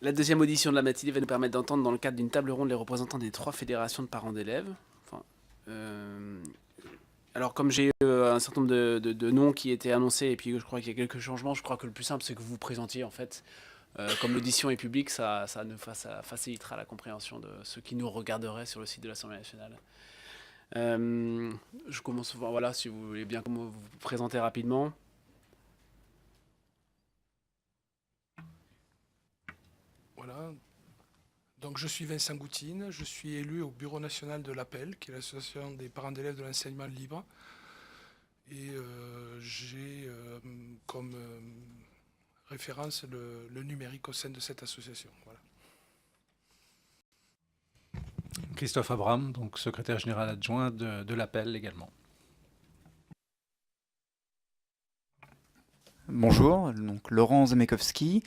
La deuxième audition de la matinée va nous permettre d'entendre dans le cadre d'une table ronde les représentants des 3 fédérations de parents d'élèves. Enfin, alors comme j'ai un certain nombre de noms qui étaient annoncés et puis je crois qu'il y a quelques changements, je crois que le plus simple c'est que vous vous présentiez en fait. Comme l'audition est publique, ça facilitera la compréhension de ceux qui nous regarderaient sur le site de l'Assemblée nationale. Je commence, voilà, si vous voulez bien vous présenter rapidement. Voilà. Donc je suis Vincent Goutine, je suis élu au Bureau national de l'APEL, qui est l'association des parents d'élèves de l'enseignement libre. Et j'ai comme référence le numérique au sein de cette association. Voilà. Christophe Abram, donc secrétaire général adjoint de l'APEL également. Bonjour, donc Laurent Zamekowski,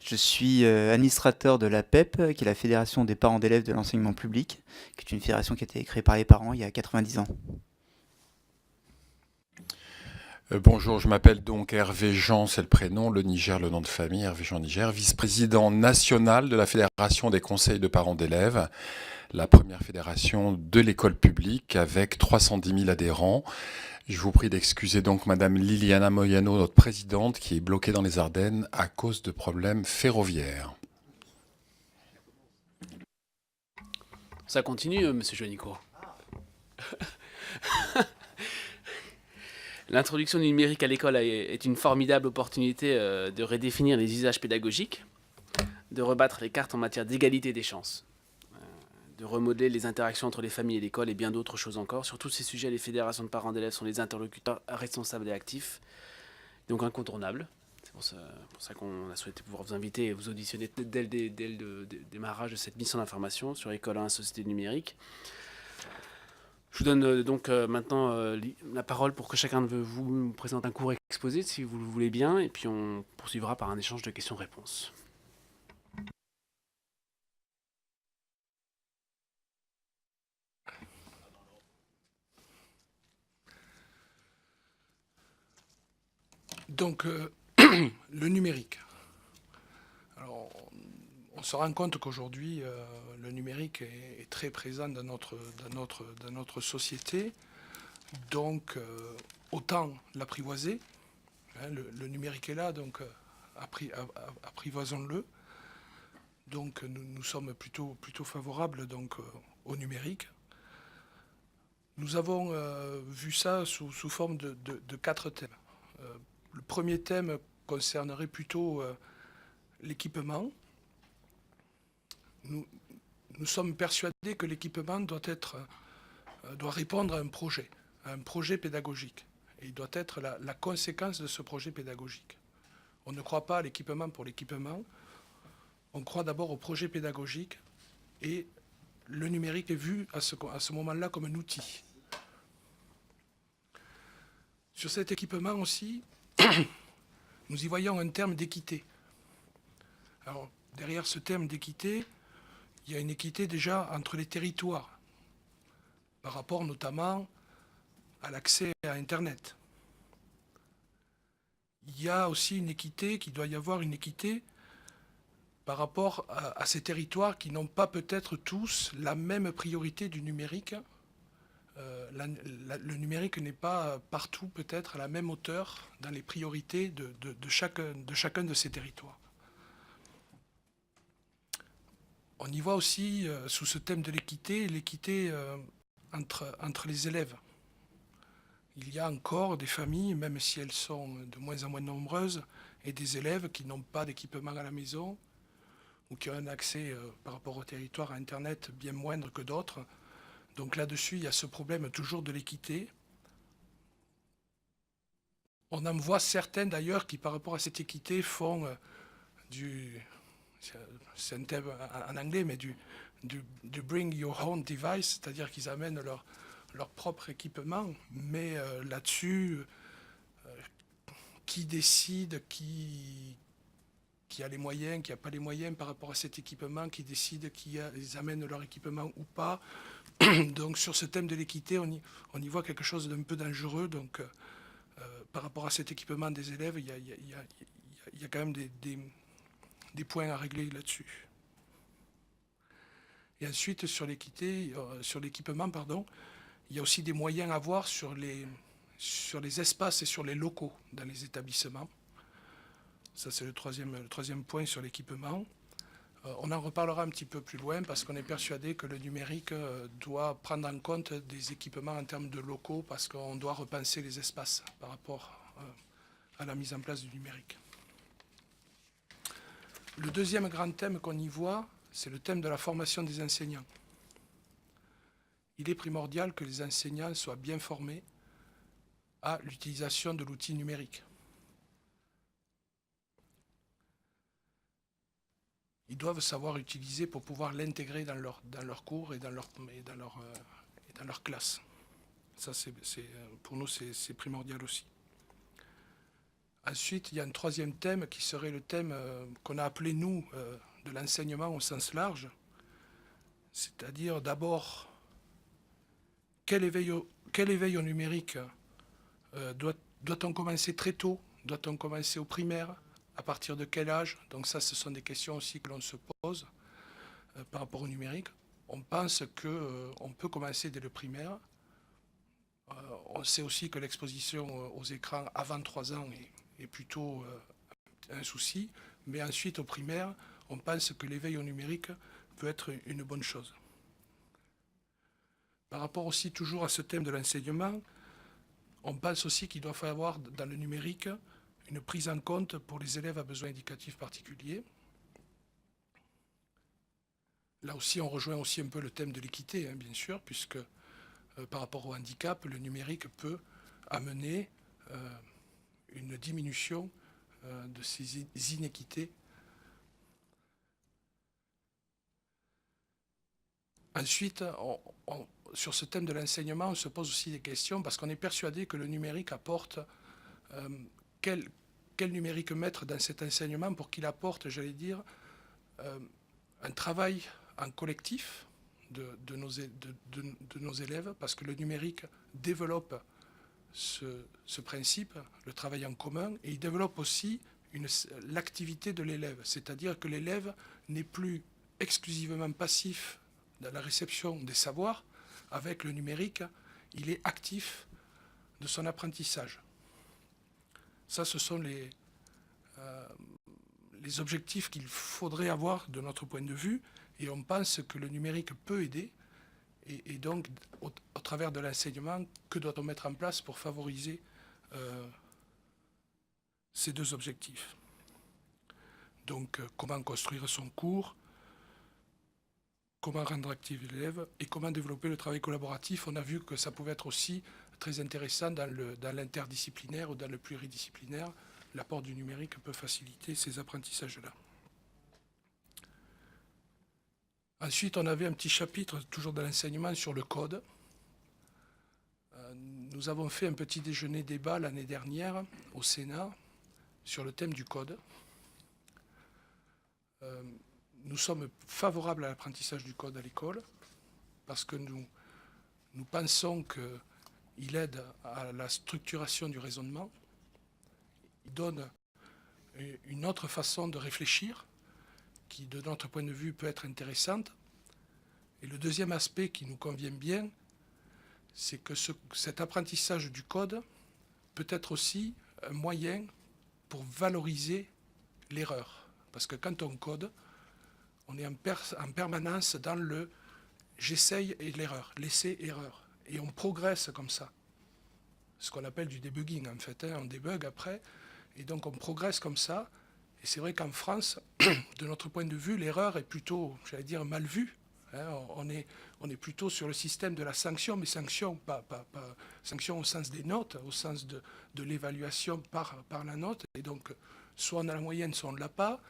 je suis administrateur de la PEP, qui est la Fédération des parents d'élèves de l'enseignement public, qui est une fédération qui a été créée par les parents il y a 90 ans. Bonjour, je m'appelle donc Hervé Jean, c'est le prénom, le Niger, le nom de famille, Hervé Jean Niger, vice-président national de la Fédération des conseils de parents d'élèves, la première fédération de l'école publique avec 310 000 adhérents. Je vous prie d'excuser donc Madame Liliana Moyano, notre présidente, qui est bloquée dans les Ardennes à cause de problèmes ferroviaires. Ça continue, Monsieur Joannico. L'introduction du numérique à l'école est une formidable opportunité de redéfinir les usages pédagogiques, de rebattre les cartes en matière d'égalité des chances, de remodeler les interactions entre les familles et l'école et bien d'autres choses encore. Sur tous ces sujets, les fédérations de parents d'élèves sont les interlocuteurs responsables et actifs, donc incontournables. C'est pour ça qu'on a souhaité pouvoir vous inviter et vous auditionner dès le démarrage de cette mission d'information sur École 1 Société numérique. Je vous donne donc maintenant la parole pour que chacun de vous nous présente un court exposé, si vous le voulez bien, et puis on poursuivra par un échange de questions-réponses. Donc le numérique. Alors, on se rend compte qu'aujourd'hui, le numérique est très présent dans notre société. Donc, autant l'apprivoiser. Hein, le numérique est là, donc apprivoisons-le. Donc, nous sommes plutôt favorables donc, au numérique. Nous avons vu ça sous forme de 4 thèmes. Le premier thème concernerait plutôt l'équipement. Nous sommes persuadés que l'équipement doit répondre à un projet pédagogique. Et il doit être la conséquence de ce projet pédagogique. On ne croit pas à l'équipement pour l'équipement. On croit d'abord au projet pédagogique et le numérique est vu à ce moment-là comme un outil. Sur cet équipement aussi, nous y voyons un terme d'équité. Alors, derrière ce terme d'équité, il y a une équité déjà entre les territoires, par rapport notamment à l'accès à Internet. Il y a aussi une équité, qu'il doit y avoir une équité par rapport à ces territoires qui n'ont pas peut-être tous la même priorité du numérique. Le numérique n'est pas partout peut-être à la même hauteur dans les priorités de chacun de ces territoires. On y voit aussi, sous ce thème de l'équité, entre les élèves. Il y a encore des familles, même si elles sont de moins en moins nombreuses, et des élèves qui n'ont pas d'équipement à la maison ou qui ont un accès par rapport au territoire à Internet bien moindre que d'autres. Donc là-dessus, il y a ce problème toujours de l'équité. On en voit certains d'ailleurs qui, par rapport à cette équité, font c'est un terme en anglais, mais du bring your own device, c'est-à-dire qu'ils amènent leur propre équipement, mais là-dessus, qui décide, qui a les moyens, qui n'a pas les moyens par rapport à cet équipement, qui décide ils amènent leur équipement ou pas. Donc sur ce thème de l'équité, on y voit quelque chose d'un peu dangereux. Donc par rapport à cet équipement des élèves, il y a quand même des points à régler là-dessus. Et ensuite, sur l'équipement, il y a aussi des moyens à voir sur les espaces et sur les locaux dans les établissements. Ça, c'est le troisième point sur l'équipement. On en reparlera un petit peu plus loin parce qu'on est persuadé que le numérique doit prendre en compte des équipements en termes de locaux parce qu'on doit repenser les espaces par rapport à la mise en place du numérique. Le deuxième grand thème qu'on y voit, c'est le thème de la formation des enseignants. Il est primordial que les enseignants soient bien formés à l'utilisation de l'outil numérique. Ils doivent savoir utiliser pour pouvoir l'intégrer dans leur cours et dans leur classe. Ça, pour nous, c'est primordial aussi. Ensuite, il y a un troisième thème qui serait le thème qu'on a appelé, nous, de l'enseignement au sens large. C'est-à-dire, d'abord, quel éveil au numérique doit-on commencer très tôt? Doit-on commencer au primaire? À partir de quel âge? Donc ça, ce sont des questions aussi que l'on se pose par rapport au numérique. On pense qu'on peut commencer dès le primaire. On sait aussi que l'exposition aux écrans avant 3 ans est plutôt un souci. Mais ensuite, au primaire, on pense que l'éveil au numérique peut être une bonne chose. Par rapport aussi toujours à ce thème de l'enseignement, on pense aussi qu'il doit y avoir dans le numérique une prise en compte pour les élèves à besoins éducatifs particuliers. Là aussi, on rejoint aussi un peu le thème de l'équité, hein, bien sûr, puisque par rapport au handicap, le numérique peut amener une diminution de ces inéquités. Ensuite, sur ce thème de l'enseignement, on se pose aussi des questions parce qu'on est persuadé que le numérique apporte quel numérique mettre dans cet enseignement pour qu'il apporte, j'allais dire, un travail en collectif de nos élèves, parce que le numérique développe ce principe, le travail en commun, et il développe aussi l'activité de l'élève, c'est-à-dire que l'élève n'est plus exclusivement passif dans la réception des savoirs. Avec le numérique, il est actif de son apprentissage. Ça, ce sont les objectifs qu'il faudrait avoir de notre point de vue, et on pense que le numérique peut aider, et donc, au travers de l'enseignement, que doit-on mettre en place pour favoriser ces deux objectifs? Donc, comment construire son cours, comment rendre actif l'élève, et comment développer le travail collaboratif. On a vu que ça pouvait être aussi très intéressant dans l'interdisciplinaire ou dans le pluridisciplinaire. L'apport du numérique peut faciliter ces apprentissages-là. Ensuite, on avait un petit chapitre, toujours dans l'enseignement, sur le code. Nous avons fait un petit déjeuner débat l'année dernière au Sénat sur le thème du code. Nous sommes favorables à l'apprentissage du code à l'école parce que nous pensons qu'il aide à la structuration du raisonnement. Il donne une autre façon de réfléchir qui, de notre point de vue, peut être intéressante. Et le deuxième aspect qui nous convient bien, c'est que cet apprentissage du code peut être aussi un moyen pour valoriser l'erreur. Parce que quand on code, on est en permanence dans le « j'essaye » et l'erreur, l'essai-erreur. Et on progresse comme ça. Ce qu'on appelle du debugging, en fait. On débug après. Et donc, on progresse comme ça. Et c'est vrai qu'en France, de notre point de vue, l'erreur est plutôt, j'allais dire, mal vue. On est plutôt sur le système de la sanction, mais sanction, pas sanction au sens des notes, au sens de l'évaluation par la note. Et donc, soit on a la moyenne, soit on ne l'a pas.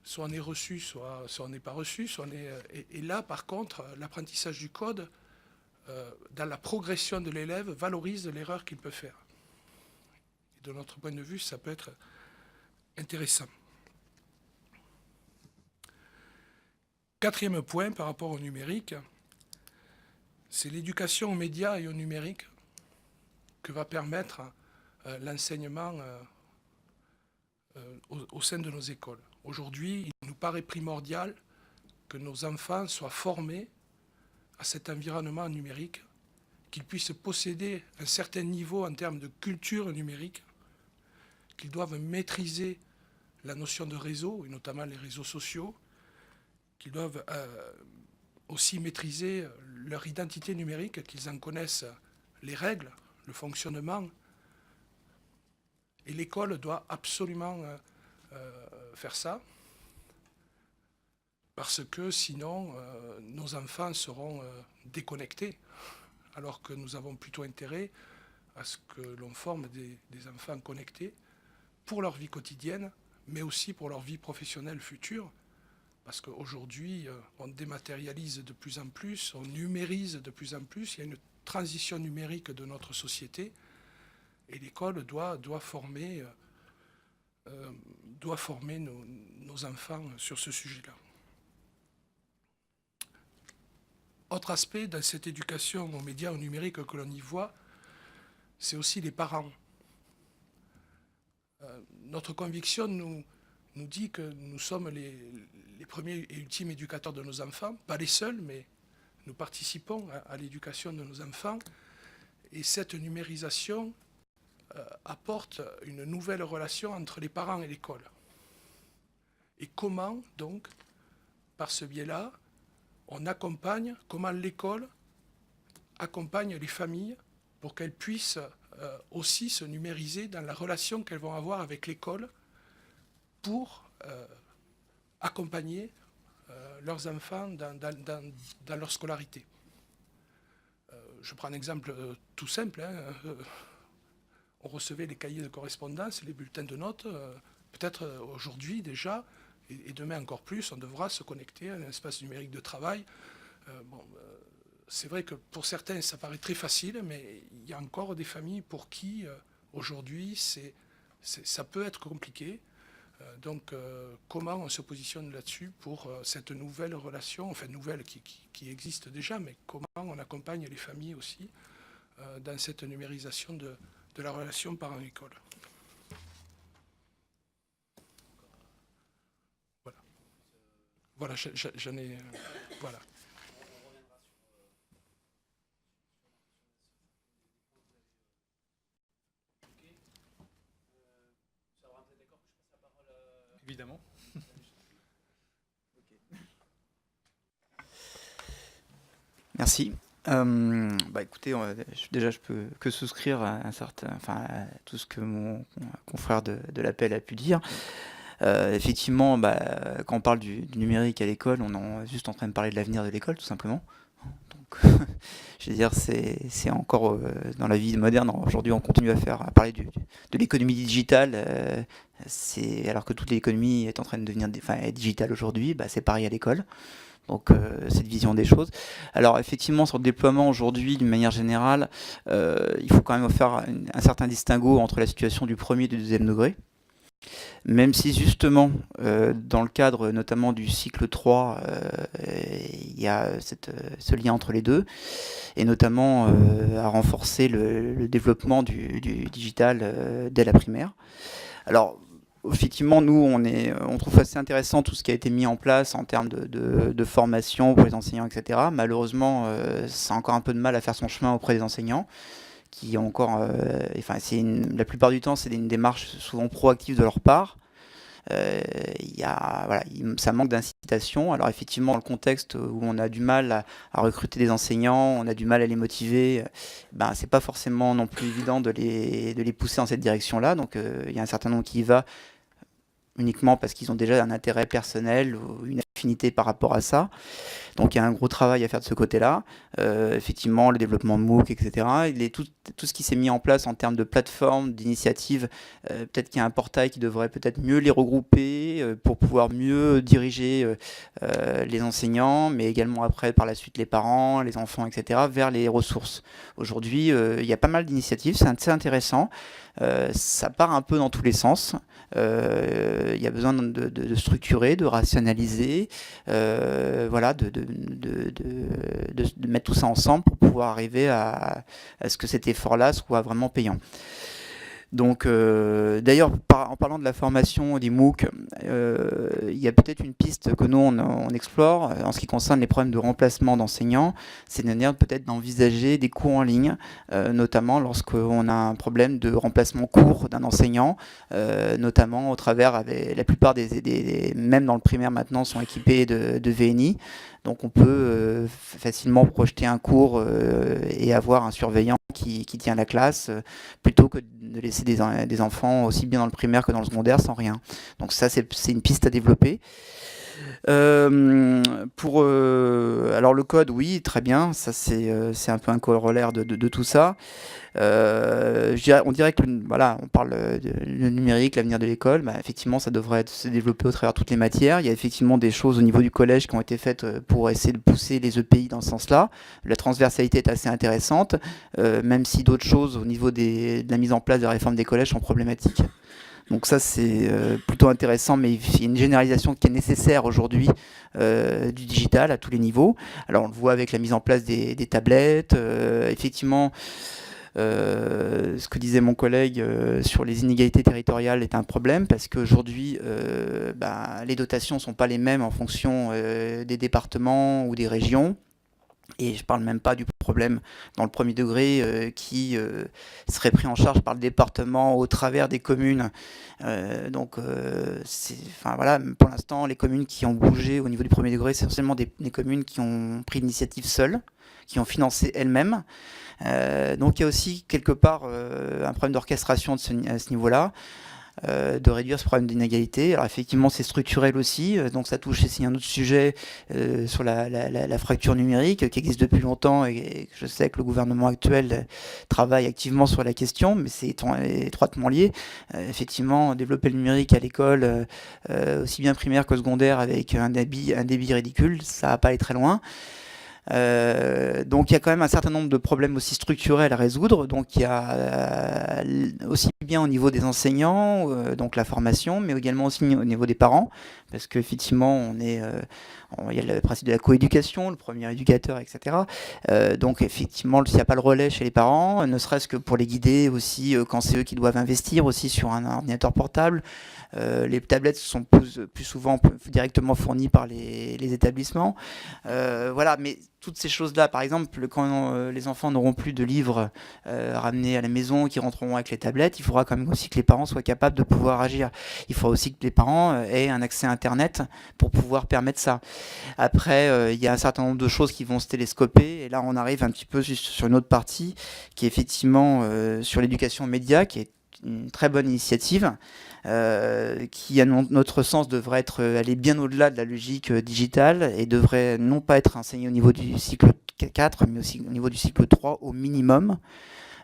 Soit on est reçu, soit on n'est pas reçu. Et là, par contre, l'apprentissage du code, dans la progression de l'élève, valorise l'erreur qu'il peut faire. Et de notre point de vue, ça peut être intéressant. Quatrième point par rapport au numérique, c'est l'éducation aux médias et au numérique que va permettre l'enseignement au sein de nos écoles. Aujourd'hui, il nous paraît primordial que nos enfants soient formés à cet environnement numérique, qu'ils puissent posséder un certain niveau en termes de culture numérique, qu'ils doivent maîtriser la notion de réseau, et notamment les réseaux sociaux, qu'ils doivent aussi maîtriser leur identité numérique, qu'ils en connaissent les règles, le fonctionnement. Et l'école doit absolument faire ça, parce que sinon, nos enfants seront déconnectés, alors que nous avons plutôt intérêt à ce que l'on forme des enfants connectés pour leur vie quotidienne, mais aussi pour leur vie professionnelle future, parce qu'aujourd'hui, on dématérialise de plus en plus, on numérise de plus en plus, il y a une transition numérique de notre société, et l'école doit former nos enfants sur ce sujet-là. Autre aspect dans cette éducation aux médias, au numérique que l'on y voit, c'est aussi les parents. Notre conviction nous dit que nous sommes les premiers et ultimes éducateurs de nos enfants, pas les seuls, mais nous participons à l'éducation de nos enfants. Et cette numérisation apporte une nouvelle relation entre les parents et l'école. Et comment, donc, par ce biais-là, comment l'école accompagne les familles pour qu'elles puissent aussi se numériser dans la relation qu'elles vont avoir avec l'école pour accompagner leurs enfants dans leur scolarité. Je prends un exemple tout simple. On recevait les cahiers de correspondance, les bulletins de notes. Peut-être aujourd'hui déjà, et demain encore plus, on devra se connecter à un espace numérique de travail. C'est vrai que pour certains, ça paraît très facile, mais il y a encore des familles pour qui, aujourd'hui, ça peut être compliqué. Donc, comment on se positionne là-dessus pour cette nouvelle relation, enfin nouvelle qui existe déjà, mais comment on accompagne les familles aussi dans cette numérisation de la relation parent-école. Voilà, j'en ai... voilà. Évidemment. Merci. Écoutez, déjà je peux que souscrire à tout ce que mon confrère de l'Appel a pu dire. Effectivement, quand on parle du numérique à l'école, on est juste en train de parler de l'avenir de l'école, tout simplement. Donc, je veux dire, c'est encore dans la vie moderne. Aujourd'hui, on continue à parler de l'économie digitale, alors que toute l'économie est en train de devenir digitale aujourd'hui. C'est pareil à l'école. Donc, cette vision des choses. Alors, effectivement, sur le déploiement aujourd'hui, d'une manière générale, il faut quand même faire un certain distinguo entre la situation du premier et du deuxième degré. Même si justement, dans le cadre notamment du cycle 3, il y a ce lien entre les deux, et notamment à renforcer le développement du digital dès la primaire. Alors, effectivement, nous, on trouve assez intéressant tout ce qui a été mis en place en termes de formation pour les enseignants, etc. Malheureusement, ça a encore un peu de mal à faire son chemin auprès des enseignants, qui ont encore, la plupart du temps, c'est une démarche souvent proactive de leur part. Ça manque d'incitation. Alors effectivement, dans le contexte où on a du mal à recruter des enseignants, on a du mal à les motiver, c'est pas forcément non plus évident de les pousser dans cette direction-là. Donc il y a un certain nombre qui y va uniquement parce qu'ils ont déjà un intérêt personnel ou une affinité par rapport à ça. Donc il y a un gros travail à faire de ce côté-là. Effectivement, le développement de MOOC, etc. Tout ce qui s'est mis en place en termes de plateforme, d'initiatives, peut-être qu'il y a un portail qui devrait peut-être mieux les regrouper pour pouvoir mieux diriger les enseignants, mais également après, par la suite, les parents, les enfants, etc., vers les ressources. Aujourd'hui, il y a pas mal d'initiatives, c'est assez intéressant. Ça part un peu dans tous les sens. Il y a besoin de structurer, de rationaliser, de mettre tout ça ensemble pour pouvoir arriver à ce que cet effort-là soit vraiment payant. Donc, d'ailleurs, en parlant de la formation des MOOC, il y a peut-être une piste que nous, on explore en ce qui concerne les problèmes de remplacement d'enseignants. C'est peut-être d'envisager des cours en ligne, notamment lorsqu'on a un problème de remplacement court d'un enseignant, notamment au travers, la plupart même dans le primaire maintenant, sont équipés de VNI. Donc on peut facilement projeter un cours et avoir un surveillant qui tient la classe, plutôt que de laisser des enfants aussi bien dans le primaire que dans le secondaire sans rien. Donc ça, c'est une piste à développer. Alors le code, oui, très bien, ça c'est un peu un corollaire de tout ça. On dirait que on parle le numérique, l'avenir de l'école. Effectivement, ça devrait se développer au travers de toutes les matières. Il y a effectivement des choses au niveau du collège qui ont été faites pour essayer de pousser les EPI dans ce sens-là. La transversalité est assez intéressante, même si d'autres choses au niveau de la mise en place de la réforme des collèges sont problématiques. Donc ça, c'est plutôt intéressant, mais il y a une généralisation qui est nécessaire aujourd'hui du digital à tous les niveaux. Alors on le voit avec la mise en place des tablettes. Effectivement, ce que disait mon collègue sur les inégalités territoriales est un problème, parce qu'aujourd'hui, les dotations ne sont pas les mêmes en fonction des départements ou des régions. Et je ne parle même pas du problème dans le premier degré qui serait pris en charge par le département au travers des communes. Pour l'instant, les communes qui ont bougé au niveau du premier degré, c'est essentiellement des communes qui ont pris l'initiative seules, qui ont financé elles-mêmes. Donc il y a aussi quelque part un problème d'orchestration à ce niveau-là. De réduire ce problème d'inégalité. Alors effectivement, c'est structurel aussi, donc ça touche aussi un autre sujet sur la fracture numérique qui existe depuis longtemps, et je sais que le gouvernement actuel travaille activement sur la question, mais c'est étroitement lié. Effectivement, développer le numérique à l'école, aussi bien primaire que secondaire, avec un débit ridicule, ça va pas aller très loin. Donc il y a quand même un certain nombre de problèmes aussi structurels à résoudre. Donc il y a aussi bien au niveau des enseignants, donc la formation, mais également aussi au niveau des parents, parce qu'effectivement il y a le principe de la coéducation, le premier éducateur, etc. Donc effectivement, s'il n'y a pas le relais chez les parents, ne serait-ce que pour les guider aussi quand c'est eux qui doivent investir aussi sur un ordinateur portable. Les tablettes sont plus souvent directement fournies par les établissements. Voilà, mais toutes ces choses-là, par exemple, quand les enfants n'auront plus de livres ramenés à la maison, qui rentreront avec les tablettes, il faudra quand même aussi que les parents soient capables de pouvoir agir. Il faudra aussi que les parents aient un accès à Internet pour pouvoir permettre ça. Après, il y a un certain nombre de choses qui vont se télescoper, et là on arrive un petit peu sur une autre partie, qui est effectivement sur l'éducation aux médias, qui est une très bonne initiative, qui à notre sens devrait aller bien au-delà de la logique digitale, et devrait non pas être enseignée au niveau du cycle 4, mais aussi au niveau du cycle 3 au minimum.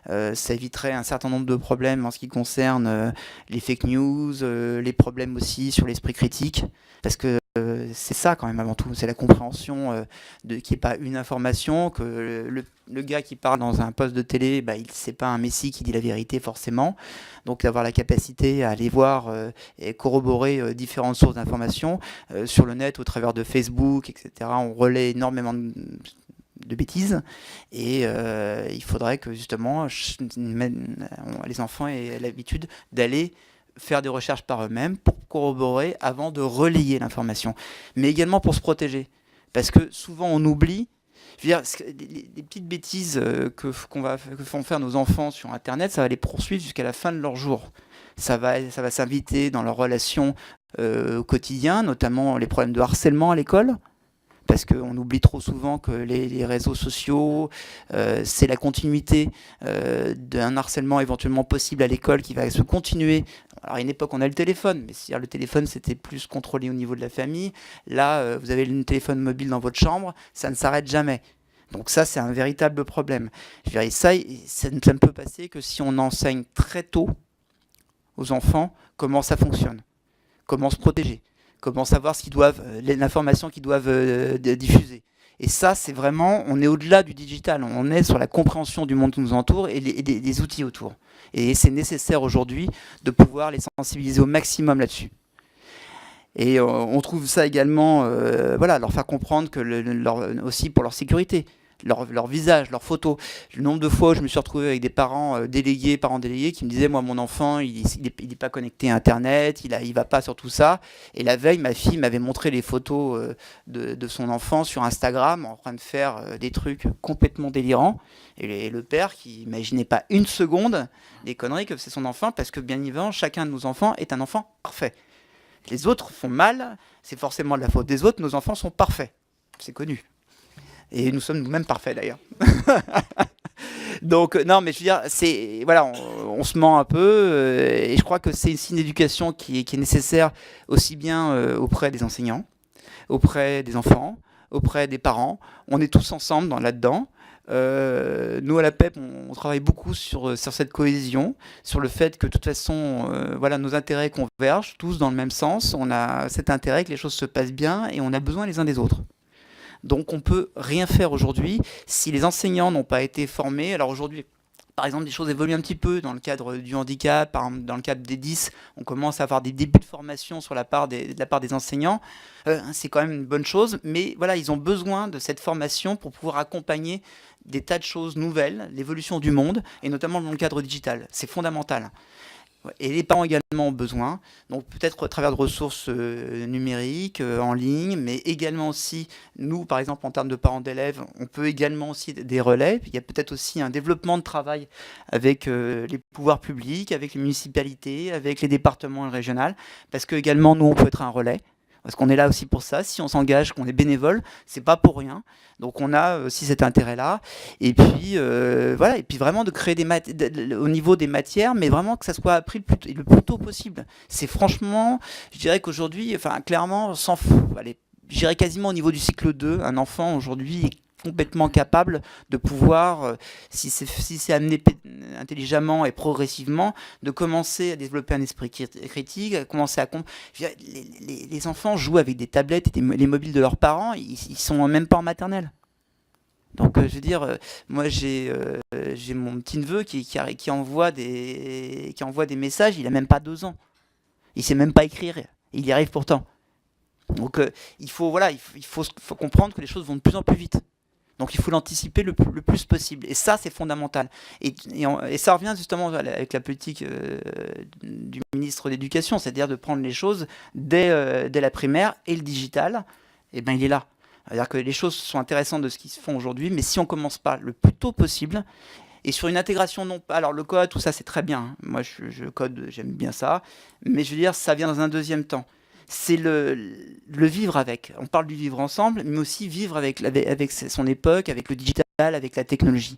Ça éviterait un certain nombre de problèmes en ce qui concerne les fake news, les problèmes aussi sur l'esprit critique, parce que c'est ça quand même avant tout, c'est la compréhension qu'il n'y ait pas une information, que le gars qui parle dans un poste de télé, c'est pas un messie qui dit la vérité forcément, donc d'avoir la capacité à aller voir et corroborer différentes sources d'informations sur le net, au travers de Facebook, etc. On relaie énormément de bêtises, et il faudrait que justement les enfants aient l'habitude d'aller faire des recherches par eux-mêmes pour corroborer avant de relayer l'information, mais également pour se protéger, parce que souvent on oublie. Je veux dire, les petites bêtises que font faire nos enfants sur Internet, ça va les poursuivre jusqu'à la fin de leur jour. Ça va s'inviter dans leurs relations au quotidien, notamment les problèmes de harcèlement à l'école, parce qu'on oublie trop souvent que les réseaux sociaux, c'est la continuité d'un harcèlement éventuellement possible à l'école qui va se continuer. Alors à une époque, on a le téléphone, mais c'est-à-dire le téléphone, c'était plus contrôlé au niveau de la famille. Là, vous avez le téléphone mobile dans votre chambre, ça ne s'arrête jamais. Donc ça, c'est un véritable problème. Je dirais, ça ne peut passer que si on enseigne très tôt aux enfants comment ça fonctionne, comment se protéger, comment savoir l'information qu'ils doivent diffuser. Et ça, c'est vraiment, on est au-delà du digital, on est sur la compréhension du monde qui nous entoure et des outils autour. Et c'est nécessaire aujourd'hui de pouvoir les sensibiliser au maximum là-dessus. Et on trouve ça également, leur faire comprendre que aussi pour leur sécurité. leur visage, leurs photos. Le nombre de fois où je me suis retrouvé avec des parents délégués qui me disaient, moi, mon enfant, il est pas connecté à Internet, il va pas sur tout ça. Et la veille, ma fille m'avait montré les photos de son enfant sur Instagram en train de faire des trucs complètement délirants. Et le père qui imaginait pas une seconde les conneries que faisait son enfant, parce que bien évidemment, chacun de nos enfants est un enfant parfait. Les autres font mal, c'est forcément de la faute des autres, nos enfants sont parfaits. C'est connu. Et nous sommes nous-mêmes parfaits d'ailleurs. Donc non, mais je veux dire, on se ment un peu, et je crois que c'est une éducation qui est nécessaire aussi bien auprès des enseignants, auprès des enfants, auprès des parents. On est tous ensemble là-dedans. Nous à la PEP, on travaille beaucoup sur cette cohésion, sur le fait que de toute façon, nos intérêts convergent tous dans le même sens. On a cet intérêt que les choses se passent bien et on a besoin les uns des autres. Donc on peut rien faire aujourd'hui si les enseignants n'ont pas été formés. Alors aujourd'hui, par exemple, les choses évoluent un petit peu dans le cadre du handicap, par exemple, dans le cadre des 10, on commence à avoir des débuts de formation de la part des enseignants. C'est quand même une bonne chose, mais voilà, ils ont besoin de cette formation pour pouvoir accompagner des tas de choses nouvelles, l'évolution du monde, et notamment dans le cadre digital. C'est fondamental. Et les parents également ont besoin, donc peut-être à travers de ressources numériques, en ligne, mais également aussi, nous par exemple en termes de parents d'élèves, on peut également aussi des relais. Il y a peut-être aussi un développement de travail avec les pouvoirs publics, avec les municipalités, avec les départements et le régional, parce que également nous on peut être un relais. Parce qu'on est là aussi pour ça. Si on s'engage, qu'on est bénévole, c'est pas pour rien. Donc on a aussi cet intérêt-là. Et puis et puis vraiment de créer au niveau des matières, mais vraiment que ça soit appris le plus tôt possible. C'est franchement, je dirais qu'aujourd'hui, clairement, on s'en fout. Allez, je dirais quasiment au niveau du cycle 2, un enfant aujourd'hui est complètement capable de pouvoir, si c'est amené intelligemment et progressivement, de commencer à développer un esprit critique, à commencer à... Les enfants jouent avec des tablettes et les mobiles de leurs parents, ils sont même pas en maternelle. Donc je veux dire, moi j'ai mon petit-neveu qui envoie des messages, il a même pas 2 ans. Il sait même pas écrire, il y arrive pourtant. Donc il faut comprendre que les choses vont de plus en plus vite. Donc il faut l'anticiper le plus possible. Et ça, c'est fondamental. Et ça revient justement avec la politique du ministre de l'Éducation, c'est-à-dire de prendre les choses dès la primaire, et le digital, il est là. C'est-à-dire que les choses sont intéressantes de ce qui se font aujourd'hui, mais si on ne commence pas le plus tôt possible, et sur une intégration non pas... Alors le code, tout ça, c'est très bien. Moi, je code, j'aime bien ça. Mais je veux dire, ça vient dans un deuxième temps. C'est le vivre avec. On parle du vivre ensemble, mais aussi vivre avec son époque, avec le digital, avec la technologie.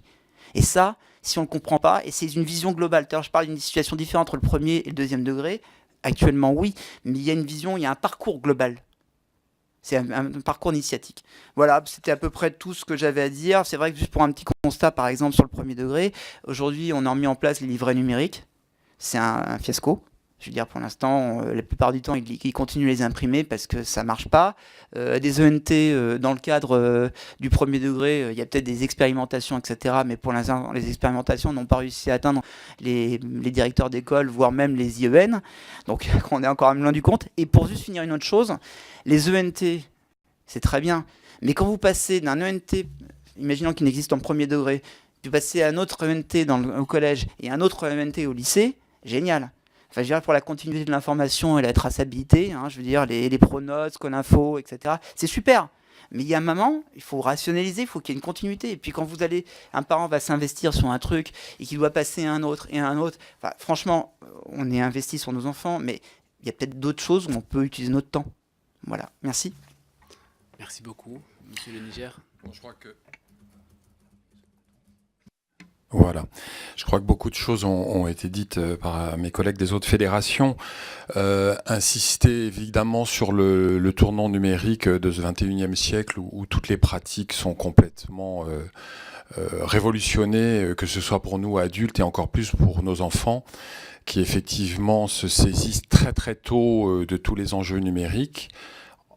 Et ça, si on ne le comprend pas, et c'est une vision globale. Alors, je parle d'une situation différente entre le premier et le deuxième degré. Actuellement, oui, mais il y a une vision, il y a un parcours global. C'est un parcours initiatique. Voilà, c'était à peu près tout ce que j'avais à dire. C'est vrai que juste pour un petit constat, par exemple, sur le premier degré, aujourd'hui, on a mis en place les livrets numériques. C'est un fiasco. Je veux dire, pour l'instant, la plupart du temps, ils continuent à les imprimer parce que ça ne marche pas. Des ENT, dans le cadre du premier degré, il y a peut-être des expérimentations, etc. Mais pour l'instant, les expérimentations n'ont pas réussi à atteindre les directeurs d'école, voire même les IEN. Donc, on est encore loin du compte. Et pour juste finir une autre chose, les ENT, c'est très bien. Mais quand vous passez d'un ENT, imaginons qu'il n'existe en premier degré, vous passez à un autre ENT au collège et un autre ENT au lycée, génial. Enfin, je dirais pour la continuité de l'information et la traçabilité, je veux dire, les pronotes, Scolinfo, etc. C'est super. Mais il y a un moment, il faut rationaliser, il faut qu'il y ait une continuité. Et puis quand un parent va s'investir sur un truc et qu'il doit passer à un autre et à un autre, franchement, on est investi sur nos enfants, mais il y a peut-être d'autres choses où on peut utiliser notre temps. Voilà, merci. Merci beaucoup, Monsieur Le Niger. Bon, je crois que... Voilà. Je crois que beaucoup de choses ont été dites par mes collègues des autres fédérations. Insister évidemment sur le tournant numérique de ce 21e siècle où toutes les pratiques sont complètement révolutionnées, que ce soit pour nous adultes et encore plus pour nos enfants, qui effectivement se saisissent très très tôt de tous les enjeux numériques.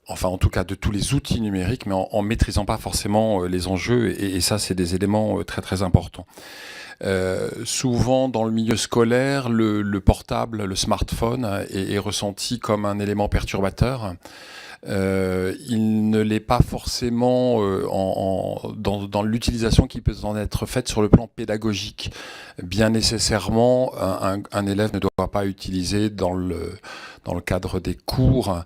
Enfin, en tout cas, de tous les outils numériques, mais en maîtrisant pas forcément les enjeux. Et ça, c'est des éléments très, très importants. Souvent, dans le milieu scolaire, le portable, le smartphone est ressenti comme un élément perturbateur. il ne l'est pas forcément dans l'utilisation qui peut en être faite sur le plan pédagogique. Bien nécessairement, un élève ne doit pas utiliser dans le cadre des cours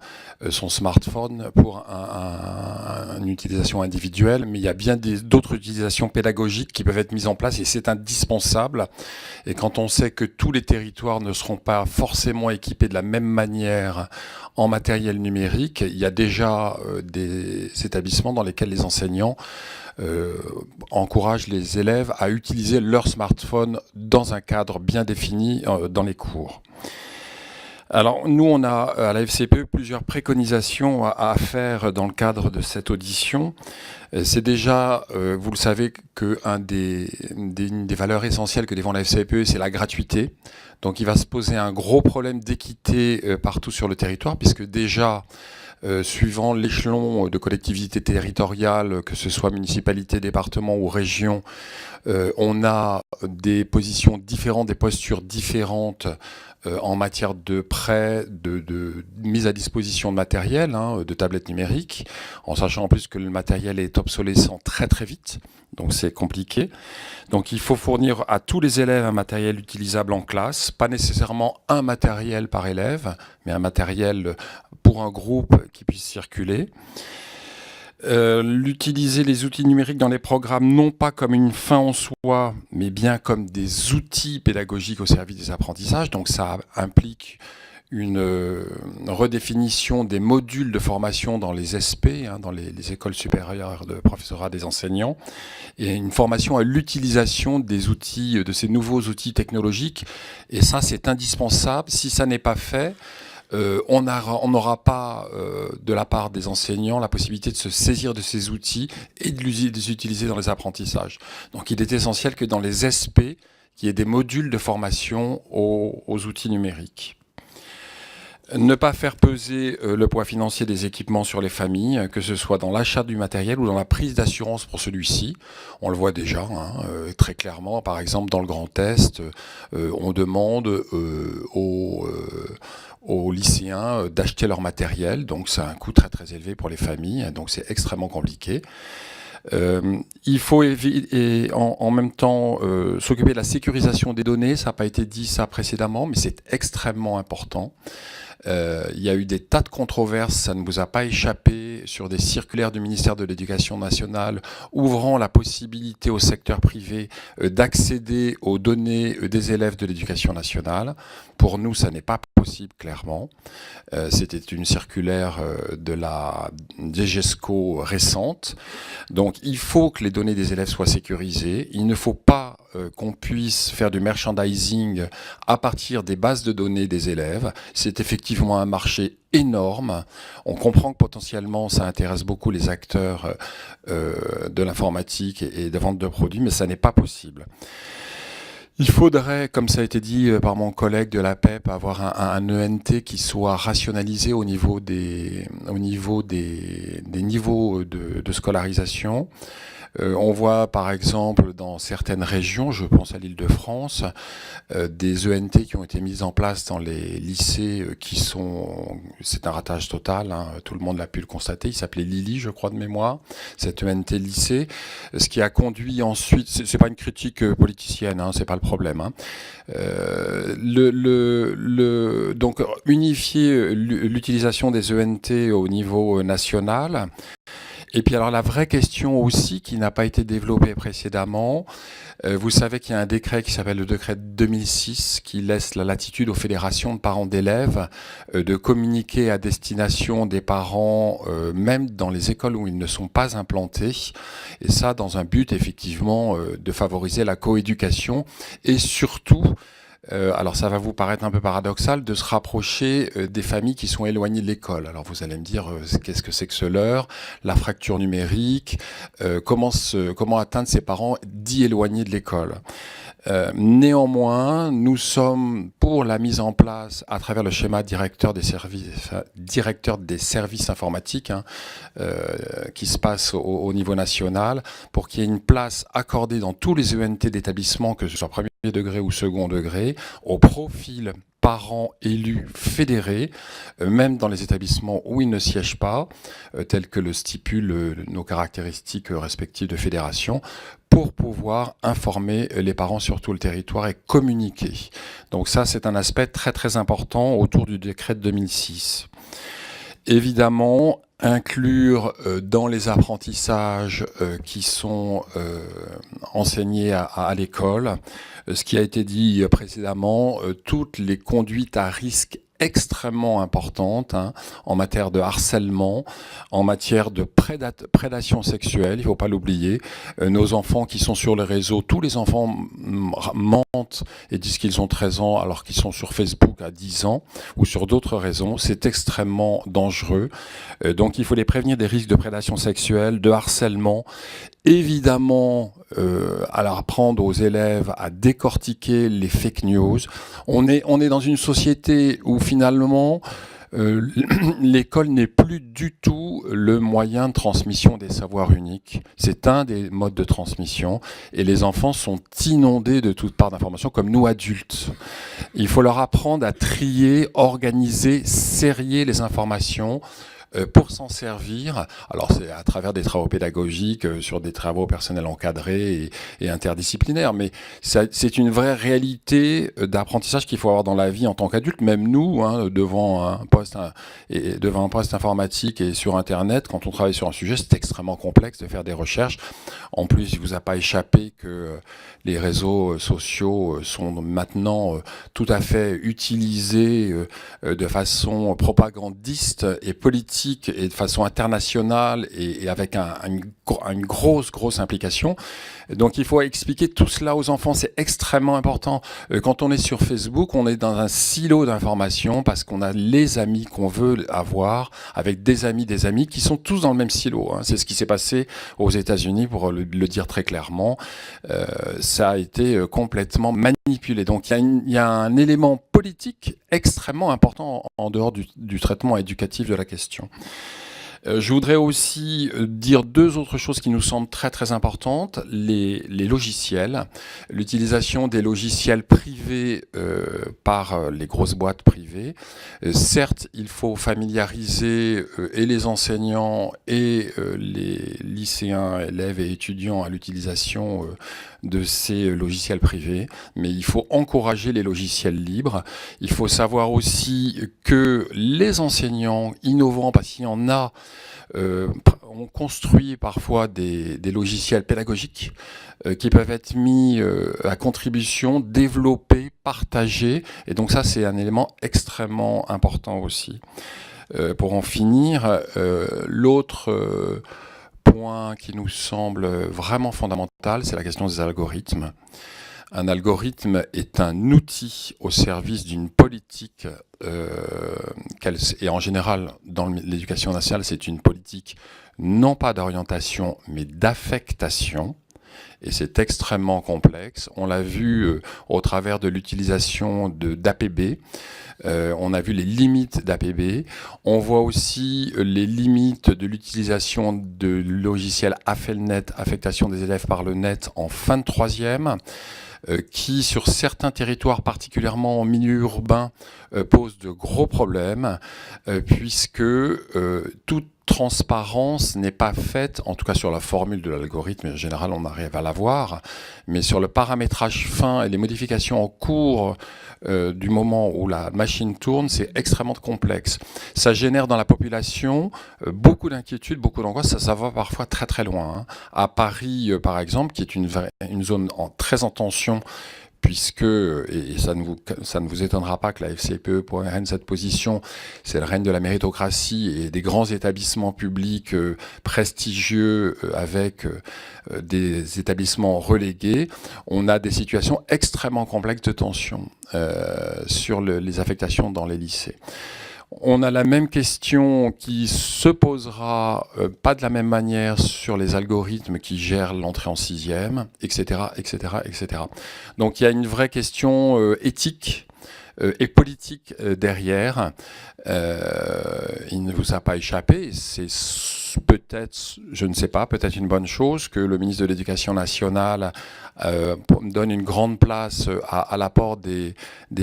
son smartphone pour une utilisation individuelle, mais il y a bien d'autres utilisations pédagogiques qui peuvent être mises en place et c'est indispensable. Et quand on sait que tous les territoires ne seront pas forcément équipés de la même manière en matériel numérique, il y a déjà des établissements dans lesquels les enseignants encouragent les élèves à utiliser leur smartphone dans un cadre bien défini dans les cours. Alors nous, on a à la FCPE plusieurs préconisations à faire dans le cadre de cette audition. C'est déjà, vous le savez, qu'une des valeurs essentielles que défend la FCPE, c'est la gratuité. Donc il va se poser un gros problème d'équité partout sur le territoire, puisque déjà, suivant l'échelon de collectivité territoriale, que ce soit municipalité, département ou région, on a des positions différentes, des postures différentes en matière de prêt, de mise à disposition de matériel, de tablettes numériques, en sachant en plus que le matériel est obsolescent très très vite, donc c'est compliqué. Donc il faut fournir à tous les élèves un matériel utilisable en classe, pas nécessairement un matériel par élève, mais un matériel pour un groupe qui puisse circuler. L'utiliser les outils numériques dans les programmes, non pas comme une fin en soi, mais bien comme des outils pédagogiques au service des apprentissages. Donc ça implique une redéfinition des modules de formation dans les SP, dans les écoles supérieures de professorat des enseignants, et une formation à l'utilisation des outils, de ces nouveaux outils technologiques. Et ça, c'est indispensable. Si ça n'est pas fait, on n'aura pas, de la part des enseignants, la possibilité de se saisir de ces outils et de les utiliser dans les apprentissages. Donc il est essentiel que dans les SP, qu'il y ait des modules de formation aux outils numériques. Ne pas faire peser le poids financier des équipements sur les familles, que ce soit dans l'achat du matériel ou dans la prise d'assurance pour celui-ci. On le voit déjà très clairement. Par exemple, dans le Grand Est, on demande aux lycéens d'acheter leur matériel. Donc c'est un coût très très élevé pour les familles. Donc c'est extrêmement compliqué. Il faut en même temps s'occuper de la sécurisation des données. Ça n'a pas été dit ça précédemment, mais c'est extrêmement important. Il y a eu des tas de controverses, ça ne vous a pas échappé, sur des circulaires du ministère de l'Éducation nationale ouvrant la possibilité au secteur privé d'accéder aux données des élèves de l'Éducation nationale. Pour nous, ça n'est pas possible, clairement. C'était une circulaire de la DGESCO récente. Donc, il faut que les données des élèves soient sécurisées. Il ne faut pas qu'on puisse faire du merchandising à partir des bases de données des élèves. C'est effectivement un marché énorme. On comprend que potentiellement ça intéresse beaucoup les acteurs de l'informatique et de vente de produits, mais ça n'est pas possible. Il faudrait, comme ça a été dit par mon collègue de la PEP, avoir un ENT qui soit rationalisé au niveau des niveaux de scolarisation. On voit par exemple dans certaines régions, je pense à l'Île-de-France, des ENT qui ont été mises en place dans les lycées c'est un ratage total, tout le monde l'a pu le constater, il s'appelait Lily, je crois de mémoire, cet ENT lycée, ce qui a conduit ensuite, c'est pas une critique politicienne, c'est pas le problème, donc unifier l'utilisation des ENT au niveau national. Et puis alors la vraie question aussi qui n'a pas été développée précédemment, vous savez qu'il y a un décret qui s'appelle le décret 2006 qui laisse la latitude aux fédérations de parents d'élèves de communiquer à destination des parents, même dans les écoles où ils ne sont pas implantés, et ça dans un but effectivement de favoriser la coéducation et surtout, alors ça va vous paraître un peu paradoxal, de se rapprocher des familles qui sont éloignées de l'école. Alors vous allez me dire, qu'est-ce que c'est que ce leurre, la fracture numérique, comment atteindre ces parents dits éloignés de l'école. Néanmoins, nous sommes pour la mise en place, à travers le schéma directeur des services informatiques, qui se passe au niveau national, pour qu'il y ait une place accordée dans tous les ENT d'établissement, que ce soit premier degré ou second degré, au profil parents élus fédérés, même dans les établissements où ils ne siègent pas, tels que le stipulent nos caractéristiques respectives de fédération, pour pouvoir informer les parents sur tout le territoire et communiquer. Donc ça, c'est un aspect très très important autour du décret de 2006. Évidemment, inclure dans les apprentissages qui sont enseignés à l'école, ce qui a été dit précédemment, toutes les conduites à risque extrêmement importantes en matière de harcèlement, en matière de prédation sexuelle, il ne faut pas l'oublier. Nos enfants qui sont sur les réseaux, tous les enfants mentent et disent qu'ils ont 13 ans alors qu'ils sont sur Facebook à 10 ans ou sur d'autres raisons. C'est extrêmement dangereux. Donc il faut les prévenir des risques de prédation sexuelle, de harcèlement. Évidemment, alors apprendre aux élèves à décortiquer les fake news. On est dans une société où finalement l'école n'est plus du tout le moyen de transmission des savoirs uniques. C'est un des modes de transmission et les enfants sont inondés de toutes parts d'informations comme nous adultes. Il faut leur apprendre à trier, organiser, serrer les informations pour s'en servir. Alors c'est à travers des travaux pédagogiques, sur des travaux personnels encadrés et interdisciplinaires, mais c'est une vraie réalité d'apprentissage qu'il faut avoir dans la vie en tant qu'adulte. Même nous, devant un poste informatique et sur Internet, quand on travaille sur un sujet, c'est extrêmement complexe de faire des recherches. En plus, il ne vous a pas échappé que les réseaux sociaux sont maintenant tout à fait utilisés de façon propagandiste et politique et de façon internationale et avec une grosse implication. Donc il faut expliquer tout cela aux enfants, c'est extrêmement important. Quand on est sur Facebook, on est dans un silo d'informations parce qu'on a les amis qu'on veut avoir avec des amis qui sont tous dans le même silo. C'est ce qui s'est passé aux États-Unis, pour le dire très clairement. Ça a été complètement manipulé. Donc il y a un élément politique extrêmement important en dehors du traitement éducatif de la question. Je voudrais aussi dire deux autres choses qui nous semblent très très importantes. Les logiciels, l'utilisation des logiciels privés par les grosses boîtes privées. Certes, il faut familiariser et les enseignants et les lycéens, élèves et étudiants à l'utilisation de ces logiciels privés, mais il faut encourager les logiciels libres. Il faut savoir aussi que les enseignants innovants, parce qu'il y en a, on construit parfois des logiciels pédagogiques qui peuvent être mis à contribution, développés, partagés, et donc ça c'est un élément extrêmement important aussi. Pour en finir, l'autre point qui nous semble vraiment fondamental, c'est la question des algorithmes. Un algorithme est un outil au service d'une politique et en général dans l'éducation nationale c'est une politique non pas d'orientation mais d'affectation. Et c'est extrêmement complexe. On l'a vu au travers de l'utilisation d'APB. On a vu les limites d'APB. On voit aussi les limites de l'utilisation de logiciels AFELNet, affectation des élèves par le net, en fin de troisième, qui, sur certains territoires, particulièrement en milieu urbain, pose de gros problèmes, puisque toute transparence n'est pas faite, en tout cas sur la formule de l'algorithme, en général on arrive à l'avoir, mais sur le paramétrage fin et les modifications en cours du moment où la machine tourne, c'est extrêmement complexe. Ça génère dans la population beaucoup d'inquiétudes, beaucoup d'angoisse, ça va parfois très très loin. À Paris, par exemple, qui est une zone très en tension, puisque, et ça ne vous étonnera pas que la FCPE prenne cette position, c'est le règne de la méritocratie et des grands établissements publics prestigieux avec des établissements relégués. On a des situations extrêmement complexes de tension sur les affectations dans les lycées. On a la même question qui se posera pas de la même manière sur les algorithmes qui gèrent l'entrée en sixième, etc., etc., etc. Donc il y a une vraie question éthique et politique derrière. Il ne vous a pas échappé, c'est peut-être, je ne sais pas, peut-être une bonne chose que le ministre de l'Éducation nationale donne une grande place à l'apport des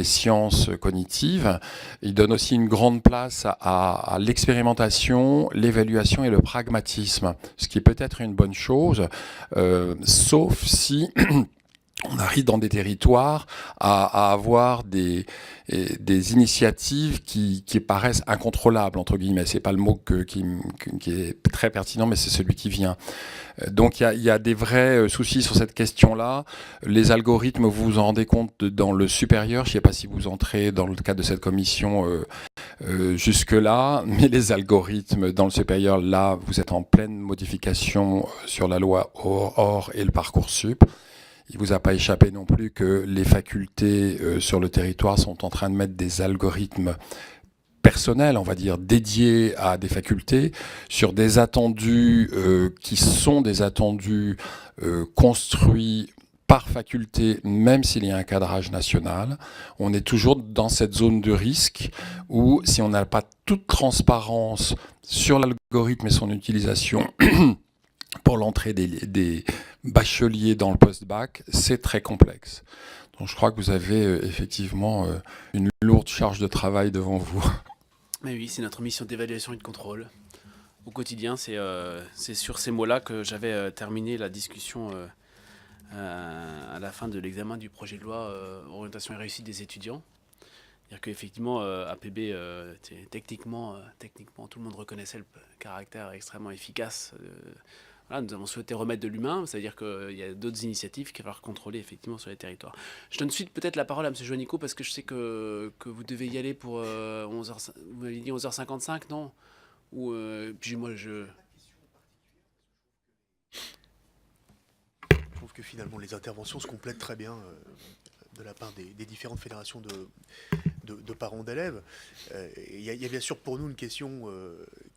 sciences cognitives. Il donne aussi une grande place à l'expérimentation, l'évaluation et le pragmatisme, ce qui est peut-être une bonne chose, sauf si on arrive dans des territoires à avoir des initiatives qui paraissent incontrôlables, entre guillemets. C'est pas le mot qui est très pertinent, mais c'est celui qui vient. Donc il y a des vrais soucis sur cette question-là. Les algorithmes, vous vous en rendez compte dans le supérieur. Je ne sais pas si vous entrez dans le cadre de cette commission jusque-là, mais les algorithmes dans le supérieur, là, vous êtes en pleine modification sur la loi OR et le Parcoursup. Il ne vous a pas échappé non plus que les facultés sur le territoire sont en train de mettre des algorithmes personnels, on va dire, dédiés à des facultés, sur des attendus qui sont des attendus construits par faculté, même s'il y a un cadrage national. On est toujours dans cette zone de risque où, si on n'a pas toute transparence sur l'algorithme et son utilisation pour l'entrée des bacheliers dans le post-bac, c'est très complexe. Donc je crois que vous avez effectivement une lourde charge de travail devant vous. Mais oui, c'est notre mission d'évaluation et de contrôle. Au quotidien, c'est sur ces mots-là que j'avais terminé la discussion à la fin de l'examen du projet de loi orientation et réussite des étudiants. C'est-à-dire qu'effectivement, APB, techniquement, tout le monde reconnaissait le caractère extrêmement efficace. Voilà, nous avons souhaité remettre de l'humain, c'est-à-dire qu'il y a d'autres initiatives qu'il va falloir contrôler effectivement sur les territoires. Je donne suite peut-être la parole à M. Joannico parce que je sais que vous devez y aller pour 11h, vous m'avez dit 11h55, non? Ou puis moi je... Je trouve que finalement les interventions se complètent très bien de la part des différentes fédérations de parents d'élèves. Il y a bien sûr pour nous une question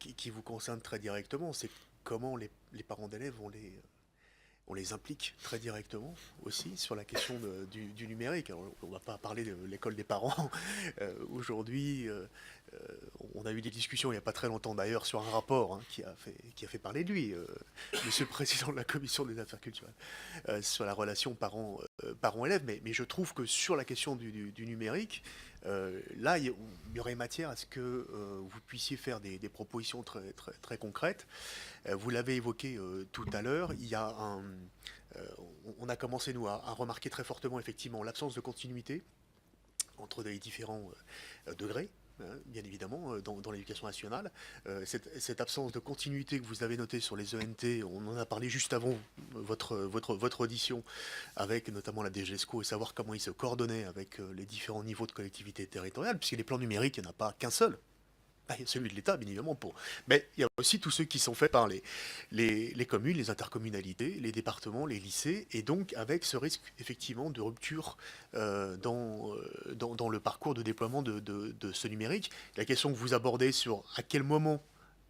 qui vous concerne très directement, c'est comment les parents d'élèves, on les implique très directement aussi sur la question du numérique. Alors, on ne va pas parler de l'école des parents. Aujourd'hui, on a eu des discussions il n'y a pas très longtemps d'ailleurs sur un rapport qui a fait parler de lui, monsieur le président de la commission des affaires culturelles, sur la relation parents-élèves. Mais je trouve que sur la question du numérique, là, il y aurait matière à ce que vous puissiez faire des propositions très, très, très concrètes. Vous l'avez évoqué tout à l'heure, il y a on a commencé, nous, à remarquer très fortement, effectivement, l'absence de continuité entre les différents degrés, bien évidemment, dans l'éducation nationale. Cette absence de continuité que vous avez notée sur les ENT, on en a parlé juste avant votre audition, avec notamment la DGESCO, et savoir comment ils se coordonnaient avec les différents niveaux de collectivité territoriale, puisque les plans numériques, il n'y en a pas qu'un seul. Il y a celui de l'État, bien évidemment, mais il y a aussi tous ceux qui sont faits par les communes, les intercommunalités, les départements, les lycées, et donc avec ce risque, effectivement, de rupture dans le parcours de déploiement de ce numérique. La question que vous abordez sur à quel moment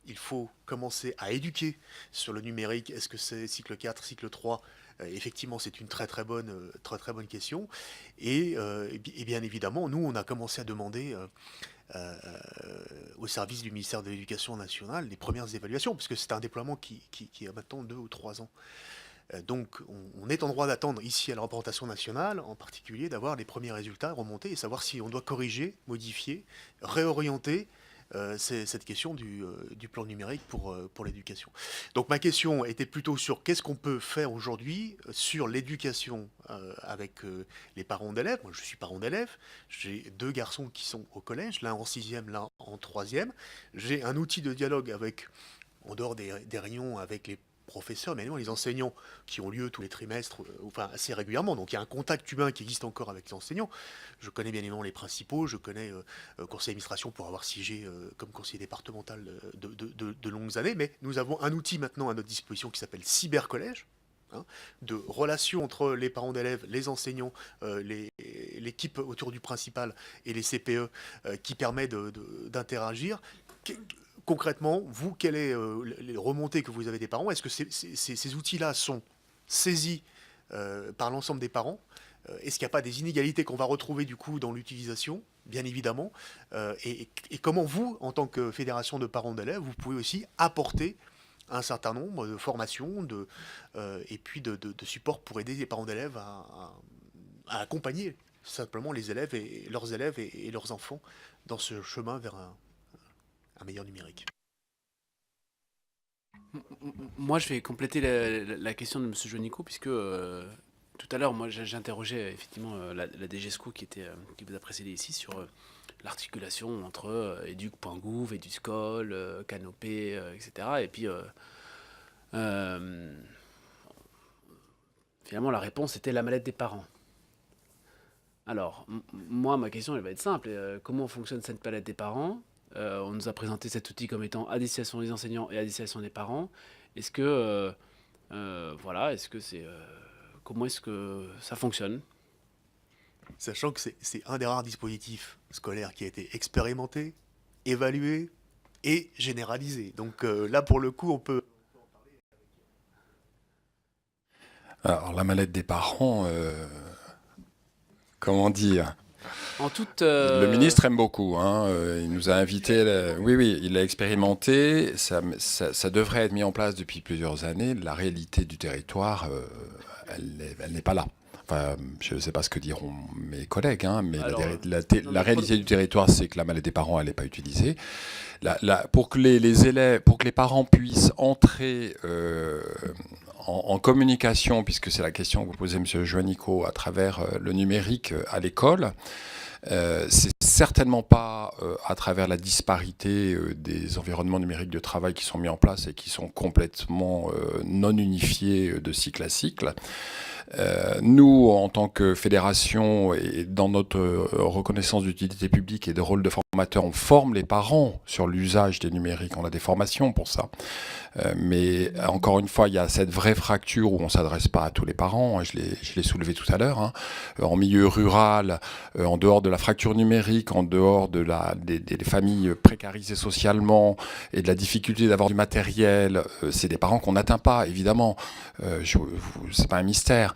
il faut commencer à éduquer sur le numérique, est-ce que c'est cycle 4, cycle 3 ? Effectivement, c'est une très très bonne question. Et bien évidemment, nous, on a commencé à demander... au service du ministère de l'Éducation nationale, les premières évaluations, puisque c'est un déploiement qui a maintenant 2 ou 3 ans. Donc on est en droit d'attendre ici à la représentation nationale, en particulier, d'avoir les premiers résultats remontés et savoir si on doit corriger, modifier, réorienter cette question du plan numérique pour l'éducation. Donc ma question était plutôt sur qu'est-ce qu'on peut faire aujourd'hui sur l'éducation avec les parents d'élèves. Moi je suis parent d'élèves, j'ai 2 garçons qui sont au collège, l'un en 6e, l'un en 3e. J'ai un outil de dialogue avec, en dehors des réunions avec les professeurs, mais également les enseignants qui ont lieu tous les trimestres, enfin assez régulièrement. Donc il y a un contact humain qui existe encore avec les enseignants. Je connais bien évidemment les principaux, je connais conseil d'administration pour avoir siégé comme conseiller départemental de longues années, mais nous avons un outil maintenant à notre disposition qui s'appelle Cybercollège, de relations entre les parents d'élèves, les enseignants, l'équipe autour du principal et les CPE qui permet d'interagir. Concrètement, vous, quelles sont les remontées que vous avez des parents? Est-ce que ces outils-là sont saisis par l'ensemble des parents? Est-ce qu'il n'y a pas des inégalités qu'on va retrouver du coup dans l'utilisation, bien évidemment, et comment vous, en tant que fédération de parents d'élèves, vous pouvez aussi apporter un certain nombre de formations et puis de supports pour aider les parents d'élèves à accompagner simplement les élèves et leurs enfants dans ce chemin vers un meilleur numérique. Moi, je vais compléter la question de M. Juanico, puisque tout à l'heure, moi, j'interrogeais effectivement la DGESCO qui vous a précédé ici sur l'articulation entre educ.gouv, Eduscol, Canopé, etc. Et puis, finalement, la réponse était la mallette des parents. Alors, moi, ma question, elle va être simple. Comment fonctionne cette palette des parents? On nous a présenté cet outil comme étant à destination des enseignants et à destination des parents. Est-ce que, voilà, comment est-ce que ça fonctionne? Sachant que c'est un des rares dispositifs scolaires qui a été expérimenté, évalué et généralisé. Donc là, pour le coup, on peut... Alors, la mallette des parents, comment dire? En toute, Le ministre aime beaucoup, hein. Il nous a invités. Oui, il l'a expérimenté. Ça devrait être mis en place depuis plusieurs années. La réalité du territoire, elle n'est pas là. Enfin, je ne sais pas ce que diront mes collègues, hein, mais Alors, la réalité du territoire, c'est que la mallette des parents, elle n'est pas utilisée. Pour que les élèves, pour que les parents puissent entrer en communication, puisque c'est la question que vous posez, M. Juanico, à travers le numérique à l'école, c'est certainement pas à travers la disparité des environnements numériques de travail qui sont mis en place et qui sont complètement non unifiés de cycle à cycle. Nous, en tant que fédération et dans notre reconnaissance d'utilité publique et de rôle de formateur, on forme les parents sur l'usage des numériques. On a des formations pour ça. Mais encore une fois, il y a cette vraie fracture où on ne s'adresse pas à tous les parents. Je l'ai soulevé tout à l'heure. Hein. En milieu rural, en dehors de la fracture numérique, en dehors des familles précarisées socialement et de la difficulté d'avoir du matériel, c'est des parents qu'on n'atteint pas, évidemment. C'est pas un mystère.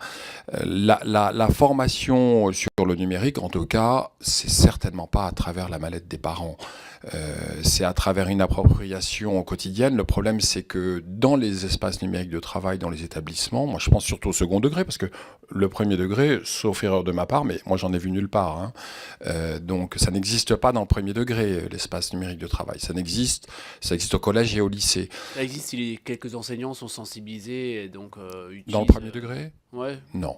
La formation sur le numérique, en tout cas, c'est certainement pas à travers la mallette des parents. C'est à travers une appropriation quotidienne. Le problème, c'est que dans les espaces numériques de travail, dans les établissements, moi je pense surtout au second degré, parce que le premier degré, sauf erreur de ma part, mais moi j'en ai vu nulle part. Hein. Donc ça n'existe pas dans le premier degré, l'espace numérique de travail. Ça existe au collège et au lycée. ça existe si quelques enseignants sont sensibilisés et donc utilisent... Dans le premier degré ? Ouais. Non.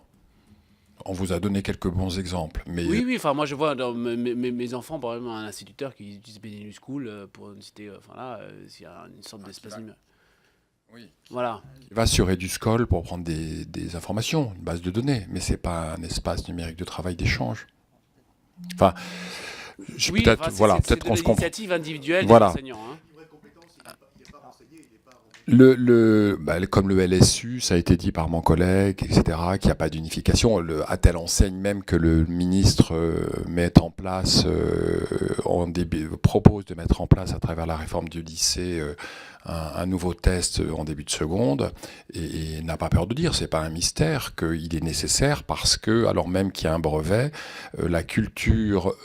On vous a donné quelques bons exemples. Mais Oui, enfin moi je vois dans mes enfants, par exemple, un instituteur qui utilise Benelux School pour citer, enfin là, s'il y a une sorte d'espace numérique. Oui. Voilà. Il va sur Eduscol pour prendre des informations, une base de données, mais c'est pas un espace numérique de travail d'échange. Enfin, Oui, peut-être, enfin, voilà, c'est peut-être de qu'on se comprend. l'initiative individuelle Voilà. des enseignants. Hein. Comme le LSU, ça a été dit par mon collègue, etc., qu'il n'y a pas d'unification, à telle enseigne même que le ministre met en place, propose de mettre en place à travers la réforme du lycée un nouveau test en début de seconde, et n'a pas peur de dire, c'est pas un mystère, qu'il est nécessaire parce que, alors même qu'il y a un brevet, la culture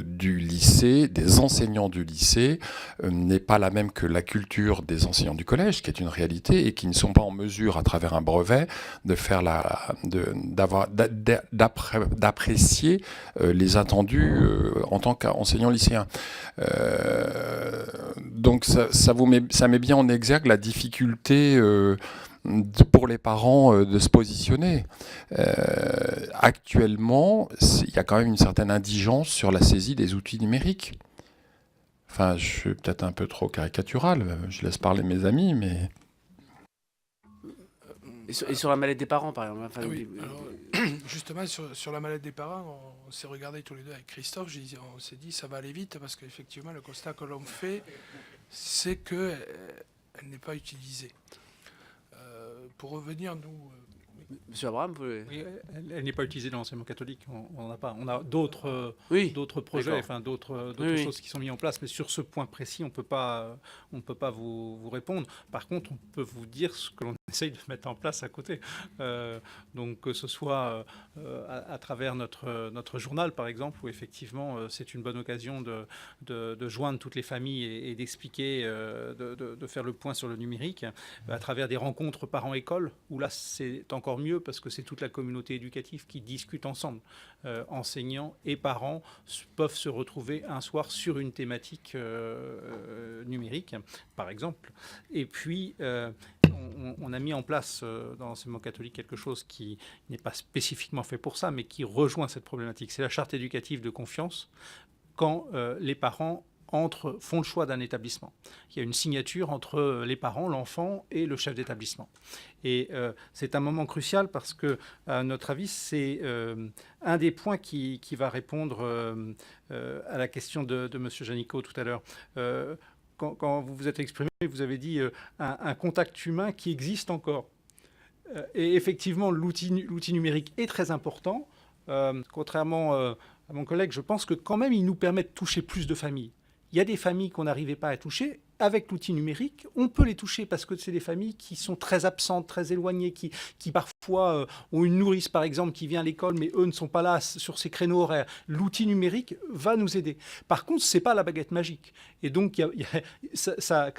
du lycée, des enseignants du lycée, n'est pas la même que la culture des enseignants du collège, qui est une réalité, et qui ne sont pas en mesure, à travers un brevet, de faire d'apprécier les attendus en tant qu'enseignant lycéen. Donc ça met bien en exergue la difficulté pour les parents de se positionner. Actuellement, il y a quand même une certaine indigence sur la saisie des outils numériques. Enfin, je suis peut-être un peu trop caricatural, je laisse parler mes amis, mais... Et sur la mallette des parents, par exemple. Enfin, Oui, alors, justement, sur la mallette des parents, on s'est regardé tous les deux avec Christophe, on s'est dit ça va aller vite, parce qu'effectivement, le constat que l'on fait, c'est qu'elle n'est pas utilisée. Pour revenir, nous, Monsieur Abraham, vous pouvez... Oui, elle n'est pas utilisée dans l'enseignement catholique. On n'en a pas. On a d'autres Oui, projets, d'accord. enfin d'autres Oui. choses qui sont mises en place. Mais sur ce point précis, on peut pas vous répondre. Par contre, on peut vous dire ce que l'on essaye de mettre en place à côté. Donc que ce soit à travers notre journal, par exemple, où effectivement c'est une bonne occasion de joindre toutes les familles et d'expliquer, de faire le point sur le numérique, à travers des rencontres parents-école, où là c'est encore mieux parce que c'est toute la communauté éducative qui discute ensemble. Enseignants et parents peuvent se retrouver un soir sur une thématique numérique, par exemple. Et puis, on a mis en place dans l'enseignement catholique quelque chose qui n'est pas spécifiquement fait pour ça, mais qui rejoint cette problématique. C'est la charte éducative de confiance quand les parents font le choix d'un établissement. Il y a une signature entre les parents, l'enfant et le chef d'établissement. Et c'est un moment crucial parce que, à notre avis, c'est un des points qui va répondre à la question de M. Janicot tout à l'heure. Quand vous vous êtes exprimé, vous avez dit un contact humain qui existe encore. Et effectivement, l'outil numérique est très important. Contrairement à mon collègue, je pense que quand même, il nous permet de toucher plus de familles. Il y a des familles qu'on n'arrivait pas à toucher. Avec l'outil numérique, on peut les toucher parce que c'est des familles qui sont très absentes, très éloignées, qui parfois ont une nourrice, par exemple, qui vient à l'école, mais eux ne sont pas là sur ces créneaux horaires. L'outil numérique va nous aider. Par contre, ce n'est pas la baguette magique. Et donc, ça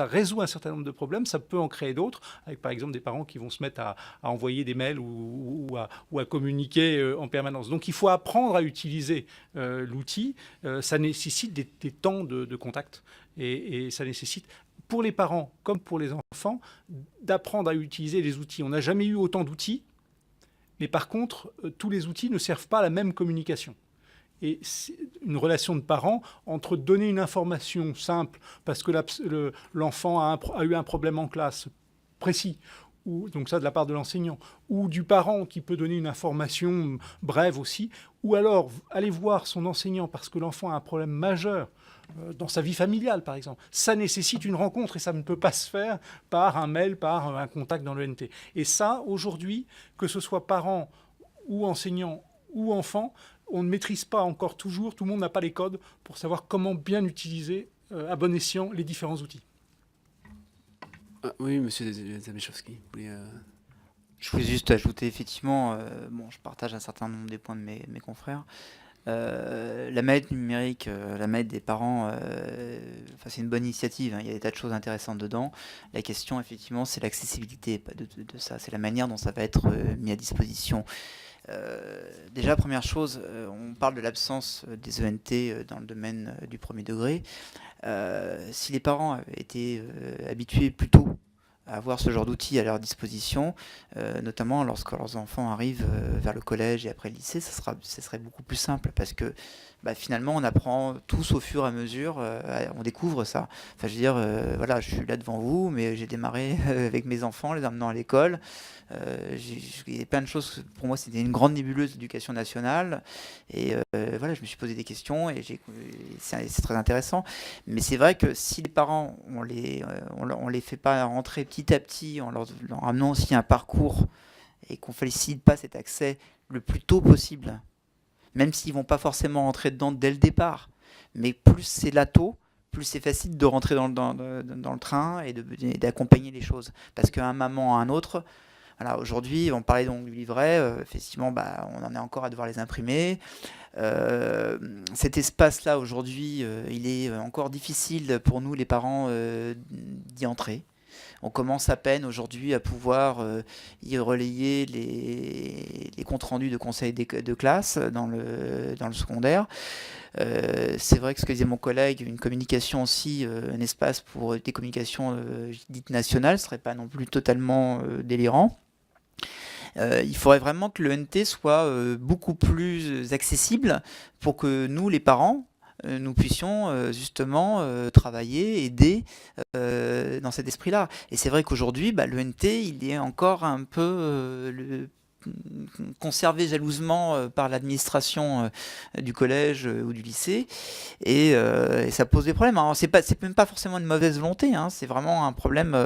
résout un certain nombre de problèmes. Ça peut en créer d'autres, avec par exemple des parents qui vont se mettre à envoyer des mails ou à communiquer en permanence. Donc, il faut apprendre à utiliser l'outil. Ça nécessite des temps de contact. Et ça nécessite, pour les parents comme pour les enfants, d'apprendre à utiliser les outils. On n'a jamais eu autant d'outils, mais par contre, tous les outils ne servent pas à la même communication. Et une relation de parents entre donner une information simple, parce que l'enfant a eu un problème en classe précis, donc ça de la part de l'enseignant, ou du parent qui peut donner une information brève aussi, ou alors aller voir son enseignant parce que l'enfant a un problème majeur dans sa vie familiale, par exemple. Ça nécessite une rencontre et ça ne peut pas se faire par un mail, par un contact dans l'ENT. Et ça, aujourd'hui, que ce soit parents ou enseignants ou enfants, on ne maîtrise pas encore toujours, tout le monde n'a pas les codes pour savoir comment bien utiliser à bon escient les différents outils. Oui, monsieur Zabechowski, vous voulez... Je voulais juste ajouter, effectivement, je partage un certain nombre des points de mes confrères. La manette numérique, la manette des parents, c'est une bonne initiative, hein, il y a des tas de choses intéressantes dedans. La question, effectivement, c'est l'accessibilité de ça, c'est la manière dont ça va être mis à disposition. Déjà, première chose, on parle de l'absence des ENT dans le domaine du premier degré. Si les parents avaient été habitués plus tôt à avoir ce genre d'outils à leur disposition, notamment lorsque leurs enfants arrivent vers le collège et après le lycée, ce serait beaucoup plus simple parce que finalement on apprend tous au fur et à mesure, on découvre ça. Enfin, je veux dire, voilà, je suis là devant vous, mais j'ai démarré avec mes enfants, les emmenant à l'école. Il y a plein de choses, pour moi c'était une grande nébuleuse d'éducation nationale et voilà, je me suis posé des questions et c'est très intéressant, mais c'est vrai que si les parents on les fait pas rentrer petit à petit en leur amenant aussi un parcours et qu'on facilite pas cet accès le plus tôt possible, même s'ils vont pas forcément rentrer dedans dès le départ, mais plus c'est là tôt, plus c'est facile de rentrer dans le train et d'accompagner les choses, parce qu'un maman à un autre. Voilà, aujourd'hui, on parlait donc du livret, effectivement, on en est encore à devoir les imprimer. Cet espace-là, aujourd'hui, il est encore difficile pour nous, les parents, d'y entrer. On commence à peine aujourd'hui à pouvoir y relayer les comptes rendus de conseils de classe dans le secondaire. C'est vrai que ce que disait mon collègue, une communication aussi, un espace pour des communications dites nationales, ne serait pas non plus totalement délirant. Il faudrait vraiment que l'ENT soit beaucoup plus accessible pour que nous, les parents, nous puissions justement travailler, aider dans cet esprit-là. Et c'est vrai qu'aujourd'hui, l'ENT, il est encore un peu conservé jalousement par l'administration du collège ou du lycée, et ça pose des problèmes. Alors, c'est même pas forcément une mauvaise volonté, hein, c'est vraiment un problème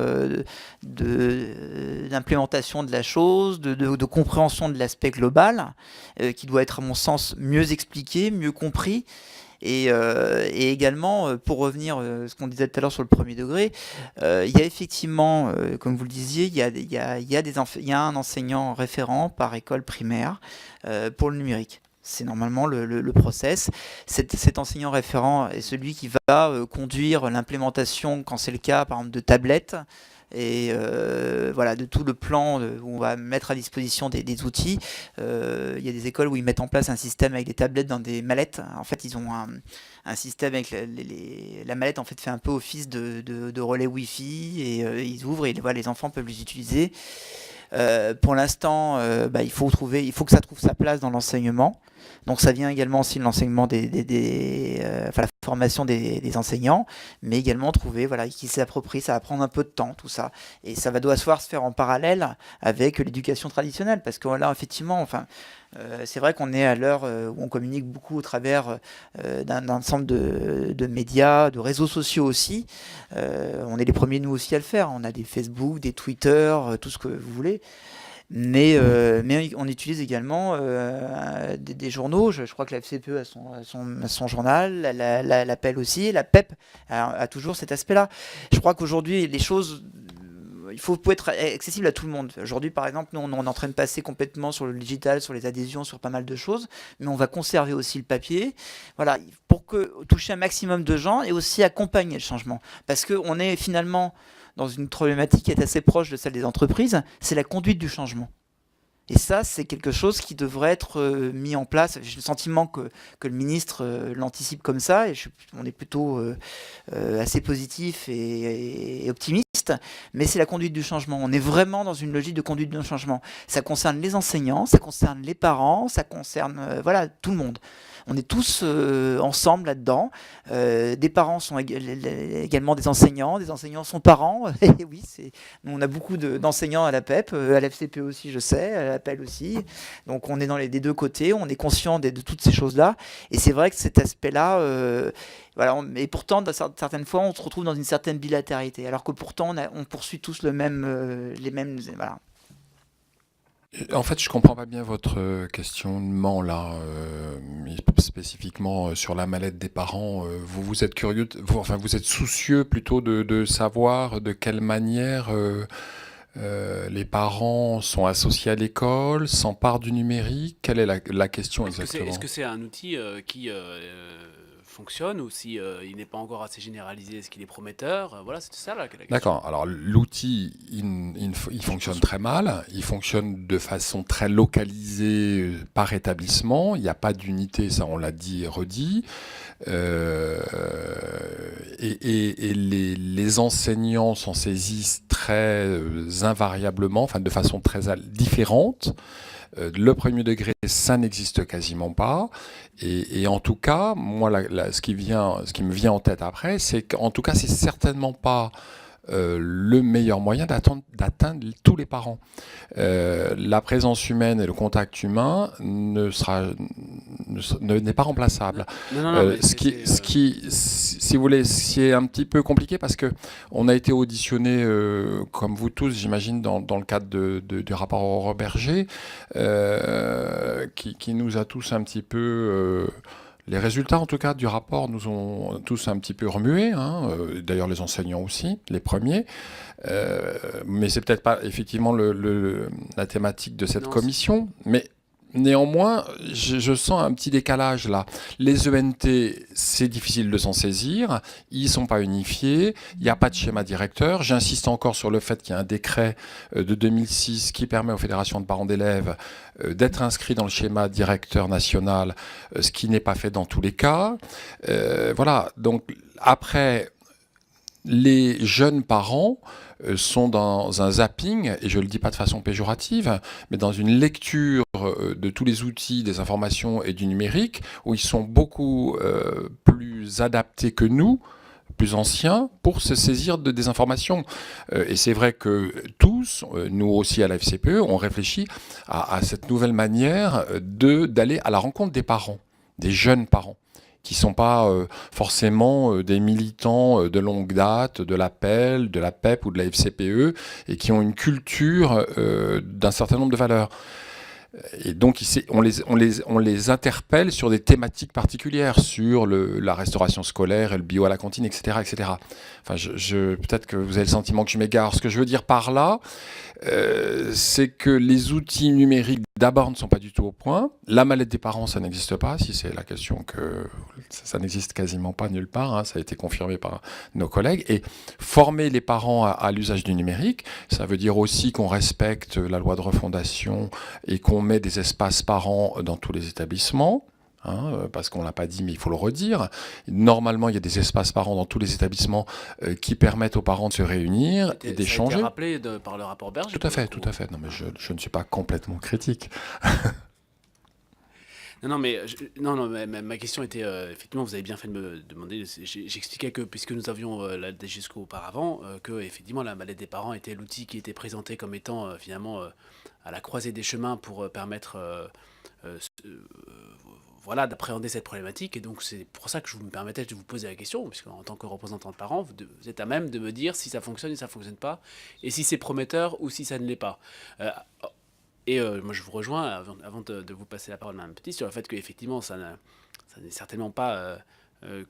d'implémentation de la chose, de compréhension de l'aspect global, qui doit être à mon sens mieux expliqué, mieux compris. Et également, pour revenir à ce qu'on disait tout à l'heure sur le premier degré, il y a effectivement, comme vous le disiez, il y a un enseignant référent par école primaire pour le numérique. C'est normalement le process. Cet enseignant référent est celui qui va conduire l'implémentation, quand c'est le cas, par exemple, de tablettes, et voilà, de tout le plan où on va mettre à disposition des outils. Il y a des écoles où ils mettent en place un système avec des tablettes dans des mallettes. En fait, ils ont un système avec la mallette, en fait, fait un peu office de relais Wi-Fi, et ils ouvrent et les enfants peuvent les utiliser. Pour l'instant, il faut que ça trouve sa place dans l'enseignement. Donc ça vient également aussi de l'enseignement la formation des enseignants, mais également trouver qui s'approprie. Ça va prendre un peu de temps, tout ça, et ça doit se faire en parallèle avec l'éducation traditionnelle, parce que là, effectivement, c'est vrai qu'on est à l'heure où on communique beaucoup au travers d'un ensemble de médias, de réseaux sociaux aussi. On est les premiers, nous aussi, à le faire. On a des Facebook, des Twitter, tout ce que vous voulez. Mais on utilise également des journaux. Je crois que la FCPE a son journal, l'APEL aussi, la PEP a toujours cet aspect-là. Je crois qu'aujourd'hui, les choses... Il faut être accessible à tout le monde. Aujourd'hui, par exemple, nous, on est en train de passer complètement sur le digital, sur les adhésions, sur pas mal de choses, mais on va conserver aussi le papier, voilà, pour toucher un maximum de gens et aussi accompagner le changement. Parce qu'on est finalement dans une problématique qui est assez proche de celle des entreprises, c'est la conduite du changement. Et ça, c'est quelque chose qui devrait être mis en place. J'ai le sentiment que le ministre l'anticipe comme ça, et on est plutôt assez positif et optimiste, mais c'est la conduite du changement. On est vraiment dans une logique de conduite du changement. Ça concerne les enseignants, ça concerne les parents, ça concerne tout le monde. On est tous ensemble là-dedans. Des parents sont également des enseignants sont parents. Et oui, nous, on a beaucoup d'enseignants à la PEP, à la FCPE aussi, je sais, à l'APEL aussi. Donc on est des deux côtés, on est conscient de toutes ces choses-là. Et c'est vrai que cet aspect-là, et pourtant, certaines fois, on se retrouve dans une certaine bilatéralité, alors que pourtant, on poursuit tous les mêmes... Voilà. En fait, je comprends pas bien votre questionnement là, spécifiquement sur la mallette des parents. Vous êtes curieux, vous êtes soucieux plutôt de savoir de quelle manière les parents sont associés à l'école, s'emparent du numérique. Quelle est la question exactement? Est-ce que c'est un outil qui fonctionne, ou si il n'est pas encore assez généralisé, est-ce qu'il est prometteur? Voilà, c'est ça la question. D'accord. Alors l'outil, il fonctionne très mal. Il fonctionne de façon très localisée par établissement. Il n'y a pas d'unité, ça on l'a dit et redit. Et les enseignants s'en saisissent très invariablement, de façon très différente. Le premier degré, ça n'existe quasiment pas. Et en tout cas, moi, ce qui me vient en tête après, c'est qu'en tout cas, c'est certainement pas le meilleur moyen d'atteindre tous les parents. La présence humaine et le contact humain n'est pas remplaçable. Non, Si vous voulez, c'est un petit peu compliqué parce que on a été auditionné, comme vous tous, j'imagine, dans le cadre du rapport Aurore Berger, qui nous a tous un petit peu... les résultats, en tout cas, du rapport nous ont tous un petit peu remués, d'ailleurs les enseignants aussi, les premiers. Mais c'est peut-être pas effectivement la thématique de cette commission. Mais néanmoins, je sens un petit décalage là. Les ENT, c'est difficile de s'en saisir. Ils ne sont pas unifiés. Il n'y a pas de schéma directeur. J'insiste encore sur le fait qu'il y a un décret de 2006 qui permet aux fédérations de parents d'élèves d'être inscrits dans le schéma directeur national, ce qui n'est pas fait dans tous les cas. Voilà. Donc après, les jeunes parents sont dans un zapping, et je ne le dis pas de façon péjorative, mais dans une lecture de tous les outils, des informations et du numérique, où ils sont beaucoup plus adaptés que nous plus anciens pour se saisir de des informations. Et c'est vrai que tous, nous aussi à la FCPE, on réfléchit à cette nouvelle manière d'aller à la rencontre des parents, des jeunes parents, qui ne sont pas forcément des militants de longue date, de l'APEL, de la PEP ou de la FCPE, et qui ont une culture d'un certain nombre de valeurs. Et donc, on les interpelle sur des thématiques particulières, sur la restauration scolaire, et le bio à la cantine, etc. etc. Enfin, peut-être que vous avez le sentiment que je m'égare. Ce que je veux dire par là, c'est que les outils numériques d'abord ne sont pas du tout au point. La mallette des parents, ça n'existe pas, si c'est la question que ça n'existe quasiment pas nulle part, hein, ça a été confirmé par nos collègues. Et former les parents à l'usage du numérique, ça veut dire aussi qu'on respecte la loi de refondation et qu'on met des espaces parents dans tous les établissements. Parce qu'on ne l'a pas dit, mais il faut le redire. Normalement, il y a des espaces parents dans tous les établissements qui permettent aux parents de se réunir et d'échanger. Ça a été rappelé par le rapport Berger. Tout à fait, tout à fait. Non, mais je ne suis pas complètement critique. Non, mais ma question était, effectivement, vous avez bien fait de me demander, j'expliquais que, puisque nous avions la DGESCO auparavant, que, effectivement, la mallette des parents était l'outil qui était présenté comme étant, finalement, à la croisée des chemins pour permettre voilà, d'appréhender cette problématique. Et donc, c'est pour ça que je me permettais de vous poser la question, puisque en tant que représentant de parents, vous êtes à même de me dire si ça fonctionne et ça ne fonctionne pas, et si c'est prometteur ou si ça ne l'est pas. Moi, je vous rejoins, avant de vous passer la parole, Mme Petit, sur le fait qu'effectivement, ça n'est certainement pas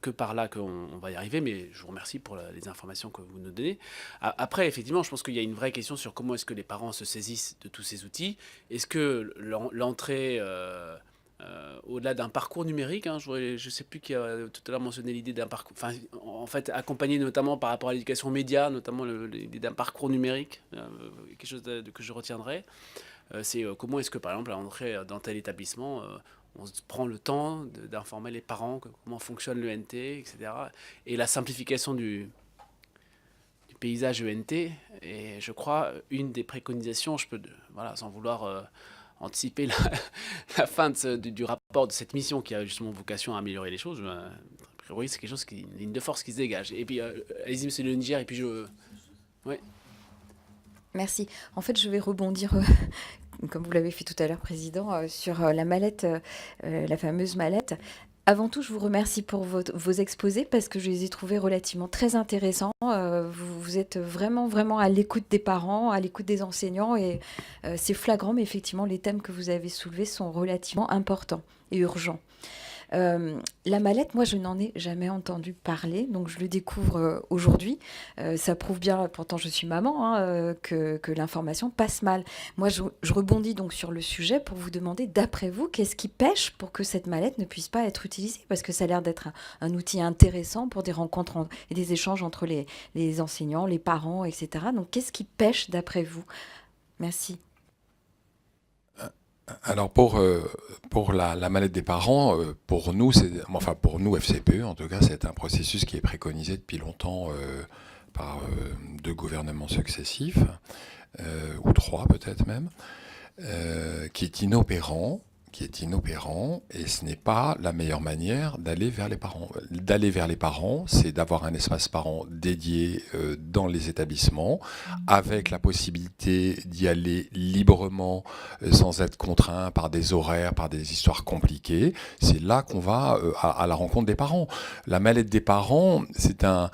que par là qu'on va y arriver, mais je vous remercie pour les informations que vous nous donnez. Après, effectivement, je pense qu'il y a une vraie question sur comment est-ce que les parents se saisissent de tous ces outils. Est-ce que l'entrée... au-delà d'un parcours numérique, je ne sais plus qui a tout à l'heure mentionné l'idée d'un parcours, enfin, en fait, accompagné notamment par rapport à l'éducation média, notamment l'idée d'un parcours numérique, quelque chose que je retiendrai. C'est comment est-ce que, par exemple, à l'entrée dans tel établissement, on se prend le temps d'informer les parents comment fonctionne l'ENT, etc. Et la simplification du paysage ENT est, je crois, une des préconisations, voilà, sans vouloir... anticiper la fin du rapport de cette mission qui a justement vocation à améliorer les choses. A priori, c'est quelque chose une ligne de force qui se dégage. Et puis, allez-y, monsieur le Niger, et puis ouais. Merci. En fait, je vais rebondir, comme vous l'avez fait tout à l'heure, Président, sur la mallette, la fameuse mallette. Avant tout, je vous remercie pour vos exposés parce que je les ai trouvés relativement très intéressants. Vous êtes vraiment, vraiment à l'écoute des parents, à l'écoute des enseignants et c'est flagrant, mais effectivement, les thèmes que vous avez soulevés sont relativement importants et urgents. La mallette, moi, je n'en ai jamais entendu parler, donc je le découvre aujourd'hui. Ça prouve bien, pourtant je suis maman, que l'information passe mal. Moi, je rebondis donc sur le sujet pour vous demander, d'après vous, qu'est-ce qui pêche pour que cette mallette ne puisse pas être utilisée? Parce que ça a l'air d'être un outil intéressant pour des rencontres et des échanges entre les enseignants, les parents, etc. Donc, qu'est-ce qui pêche, d'après vous? Merci. Alors pour la mallette des parents, pour nous FCPE en tout cas, c'est un processus qui est préconisé depuis longtemps par deux gouvernements successifs, ou trois peut-être même, qui est inopérant, et ce n'est pas la meilleure manière d'aller vers les parents. D'aller vers les parents, c'est d'avoir un espace parent dédié dans les établissements, avec la possibilité d'y aller librement, sans être contraint par des horaires, par des histoires compliquées. C'est là qu'on va à la rencontre des parents. La mallette des parents, c'est un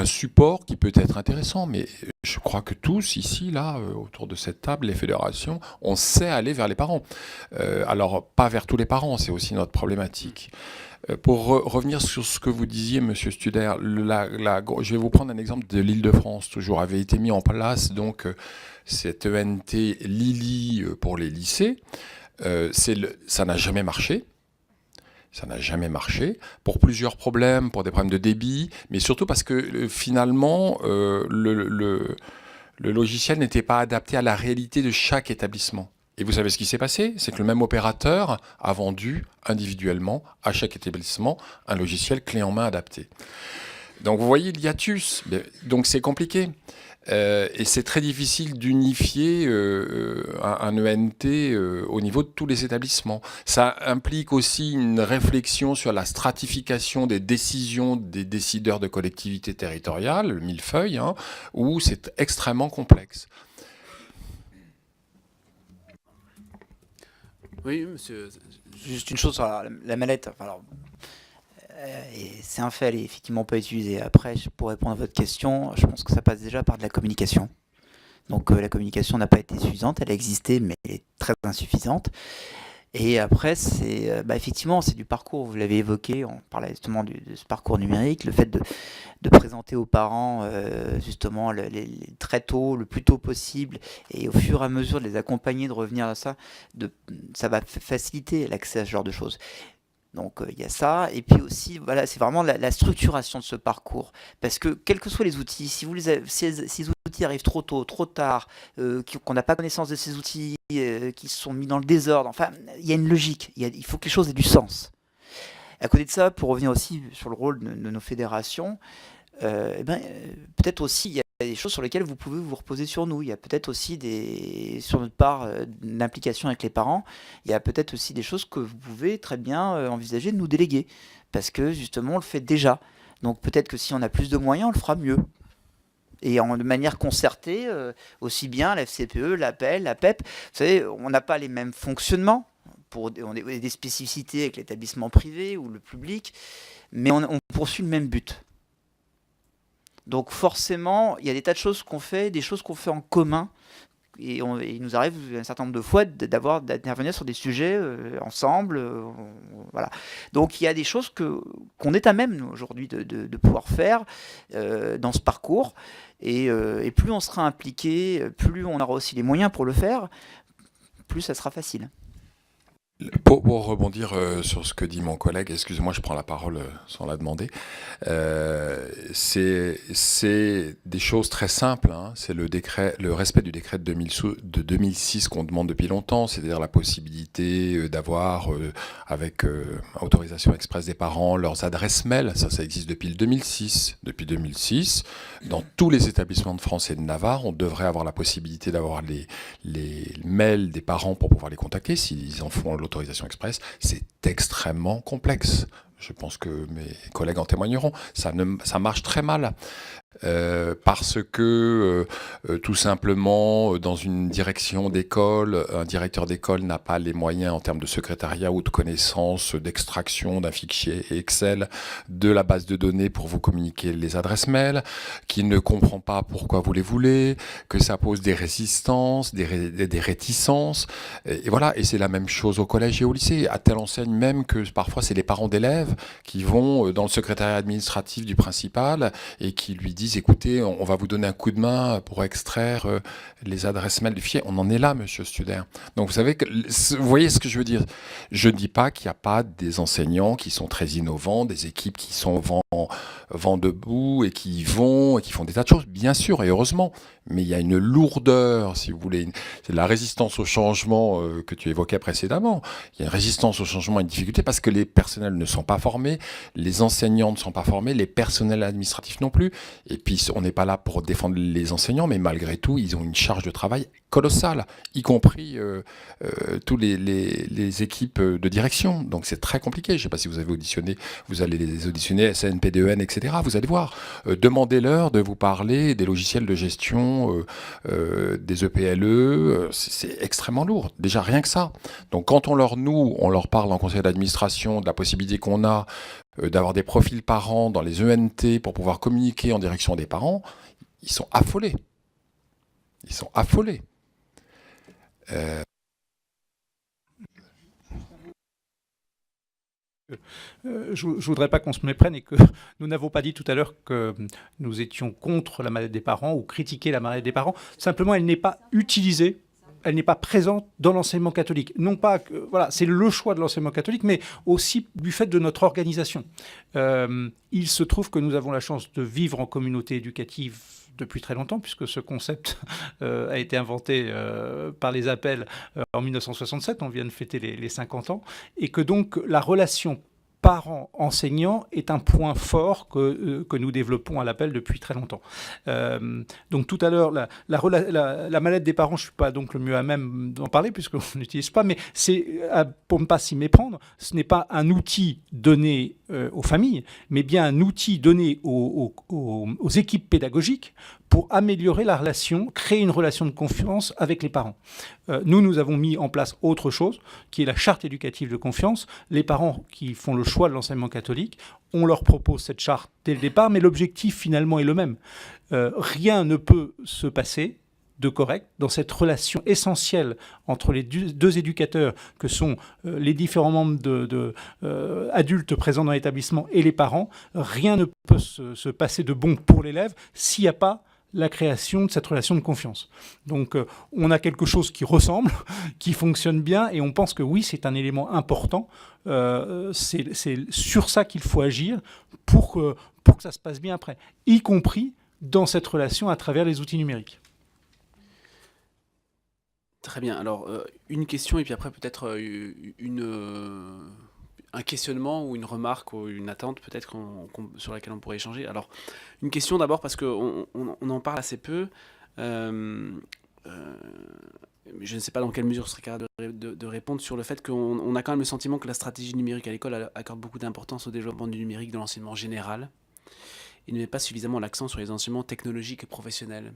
support qui peut être intéressant, mais je crois que tous ici, là, autour de cette table, les fédérations, on sait aller vers les parents. Alors, pas vers tous les parents, c'est aussi notre problématique. Pour revenir sur ce que vous disiez, Monsieur Studer, je vais vous prendre un exemple de l'Île-de-France, toujours, avait été mis en place, donc, cette ENT Lili pour les lycées. Ça n'a jamais marché. Ça n'a jamais marché, pour plusieurs problèmes, pour des problèmes de débit, mais surtout parce que finalement, le logiciel n'était pas adapté à la réalité de chaque établissement. Et vous savez ce qui s'est passé? C'est que le même opérateur a vendu individuellement à chaque établissement un logiciel clé en main adapté. Donc vous voyez le hiatus, donc c'est compliqué. Et c'est très difficile d'unifier un ENT au niveau de tous les établissements. Ça implique aussi une réflexion sur la stratification des décisions des décideurs de collectivités territoriales, le millefeuille, hein, où c'est extrêmement complexe. Oui, monsieur. Juste une chose sur la mallette. Alors, et c'est un fait, elle est effectivement pas utilisée. Après, pour répondre à votre question, je pense que ça passe déjà par de la communication. Donc la communication n'a pas été suffisante, elle a existé, mais elle est très insuffisante. Et après, c'est effectivement, c'est du parcours. Vous l'avez évoqué, on parlait justement de ce parcours numérique, le fait de présenter aux parents justement très tôt, le plus tôt possible, et au fur et à mesure de les accompagner, de revenir à ça, ça va faciliter l'accès à ce genre de choses. Donc il y a ça, et puis aussi, voilà, c'est vraiment la structuration de ce parcours. Parce que quels que soient les outils, si ces outils arrivent trop tôt, trop tard, qu'on n'a pas connaissance de ces outils, qui sont mis dans le désordre, enfin, il y a une logique, il faut que les choses aient du sens. À côté de ça, pour revenir aussi sur le rôle de nos fédérations, peut-être aussi il y a des choses sur lesquelles vous pouvez vous reposer sur nous. Il y a peut-être aussi sur notre part d'implication avec les parents, il y a peut-être aussi des choses que vous pouvez très bien envisager de nous déléguer. Parce que justement, on le fait déjà. Donc peut-être que si on a plus de moyens, on le fera mieux. Et de manière concertée, aussi bien la FCPE, l'APEL, la PEP. Vous savez, on n'a pas les mêmes fonctionnements. On a des spécificités avec l'établissement privé ou le public, mais on poursuit le même but. Donc forcément, il y a des tas de choses qu'on fait, des choses qu'on fait en commun. Et il nous arrive un certain nombre de fois d'intervenir sur des sujets ensemble. Voilà. Donc il y a des choses qu'on est à même, nous, aujourd'hui, de pouvoir faire dans ce parcours. Et plus on sera impliqué, plus on aura aussi les moyens pour le faire, plus ça sera facile. Pour rebondir sur ce que dit mon collègue, excusez-moi, je prends la parole sans la demander. C'est des choses très simples. Hein. C'est le respect du décret de 2006 qu'on demande depuis longtemps, c'est-à-dire la possibilité d'avoir, avec autorisation expresse des parents, leurs adresses mail. Ça existe depuis le 2006. Depuis 2006, dans tous les établissements de France et de Navarre, on devrait avoir la possibilité d'avoir les mails des parents pour pouvoir les contacter s'ils en font l'autorisation express. C'est extrêmement complexe. Je pense que mes collègues en témoigneront. Ça marche très mal. Parce que tout simplement dans une direction d'école, un directeur d'école n'a pas les moyens en termes de secrétariat ou de connaissance d'extraction d'un fichier Excel de la base de données pour vous communiquer les adresses mail, qui ne comprend pas pourquoi vous les voulez, que ça pose des résistances, des réticences, et voilà. Et c'est la même chose au collège et au lycée, à telle enseigne même que parfois c'est les parents d'élèves qui vont dans le secrétariat administratif du principal et qui lui disent: écoutez, on va vous donner un coup de main pour extraire les adresses mail du fichier. On en est là, monsieur Studer. Donc vous savez, vous voyez ce que je veux dire. Je ne dis pas qu'il n'y a pas des enseignants qui sont très innovants, des équipes qui sont vent debout et qui font des tas de choses, bien sûr, et heureusement. Mais il y a une lourdeur, si vous voulez. C'est la résistance au changement que tu évoquais précédemment. Il y a une résistance au changement et une difficulté parce que les personnels ne sont pas formés, les enseignants ne sont pas formés, les personnels administratifs non plus. Et puis, on n'est pas là pour défendre les enseignants, mais malgré tout, ils ont une charge de travail colossale, y compris tous les équipes de direction. Donc, c'est très compliqué. Je ne sais pas si vous avez auditionné, vous allez les auditionner, SNPDEN, etc. Vous allez voir. Demandez-leur de vous parler des logiciels de gestion, des EPLE. C'est extrêmement lourd. Déjà, rien que ça. Donc, quand on leur parle en conseil d'administration de la possibilité qu'on a d'avoir des profils parents dans les ENT pour pouvoir communiquer en direction des parents, ils sont affolés. Ils sont affolés. Je ne voudrais pas qu'on se méprenne et que nous n'avons pas dit tout à l'heure que nous étions contre la mallette des parents ou critiquer la mallette des parents. Simplement, elle n'est pas utilisée. Elle n'est pas présente dans l'enseignement catholique. Non pas que, voilà, c'est le choix de l'enseignement catholique, mais aussi du fait de notre organisation. Il se trouve que nous avons la chance de vivre en communauté éducative depuis très longtemps, puisque ce concept a été inventé par les APEL en 1967, on vient de fêter les 50 ans, et que donc la relation parents-enseignants est un point fort que nous développons à l'appel depuis très longtemps. Donc tout à l'heure, la mallette des parents, je ne suis pas donc le mieux à même d'en parler puisqu'on n'utilise pas, mais c'est, pour ne pas s'y méprendre, ce n'est pas un outil donné aux familles, mais bien un outil donné aux équipes pédagogiques pour améliorer la relation, créer une relation de confiance avec les parents. Nous avons mis en place autre chose, qui est la charte éducative de confiance. Les parents qui font le choix de l'enseignement catholique, on leur propose cette charte dès le départ, mais l'objectif finalement est le même. Rien ne peut se passer de correct dans cette relation essentielle entre les deux éducateurs que sont les différents membres adultes présents dans l'établissement et les parents. Rien ne peut se passer de bon pour l'élève s'il n'y a pas la création de cette relation de confiance. Donc on a quelque chose qui ressemble, qui fonctionne bien, et on pense que oui, c'est un élément important. C'est sur ça qu'il faut agir pour que ça se passe bien après, y compris dans cette relation à travers les outils numériques. Très bien. Alors, une question et puis après peut-être un questionnement ou une remarque ou une attente peut-être sur laquelle on pourrait échanger. Alors, une question d'abord parce qu'on en parle assez peu. Je ne sais pas dans quelle mesure ce serait capable de répondre sur le fait qu'on a quand même le sentiment que la stratégie numérique à l'école accorde beaucoup d'importance au développement du numérique dans l'enseignement général et ne met pas suffisamment l'accent sur les enseignements technologiques et professionnels.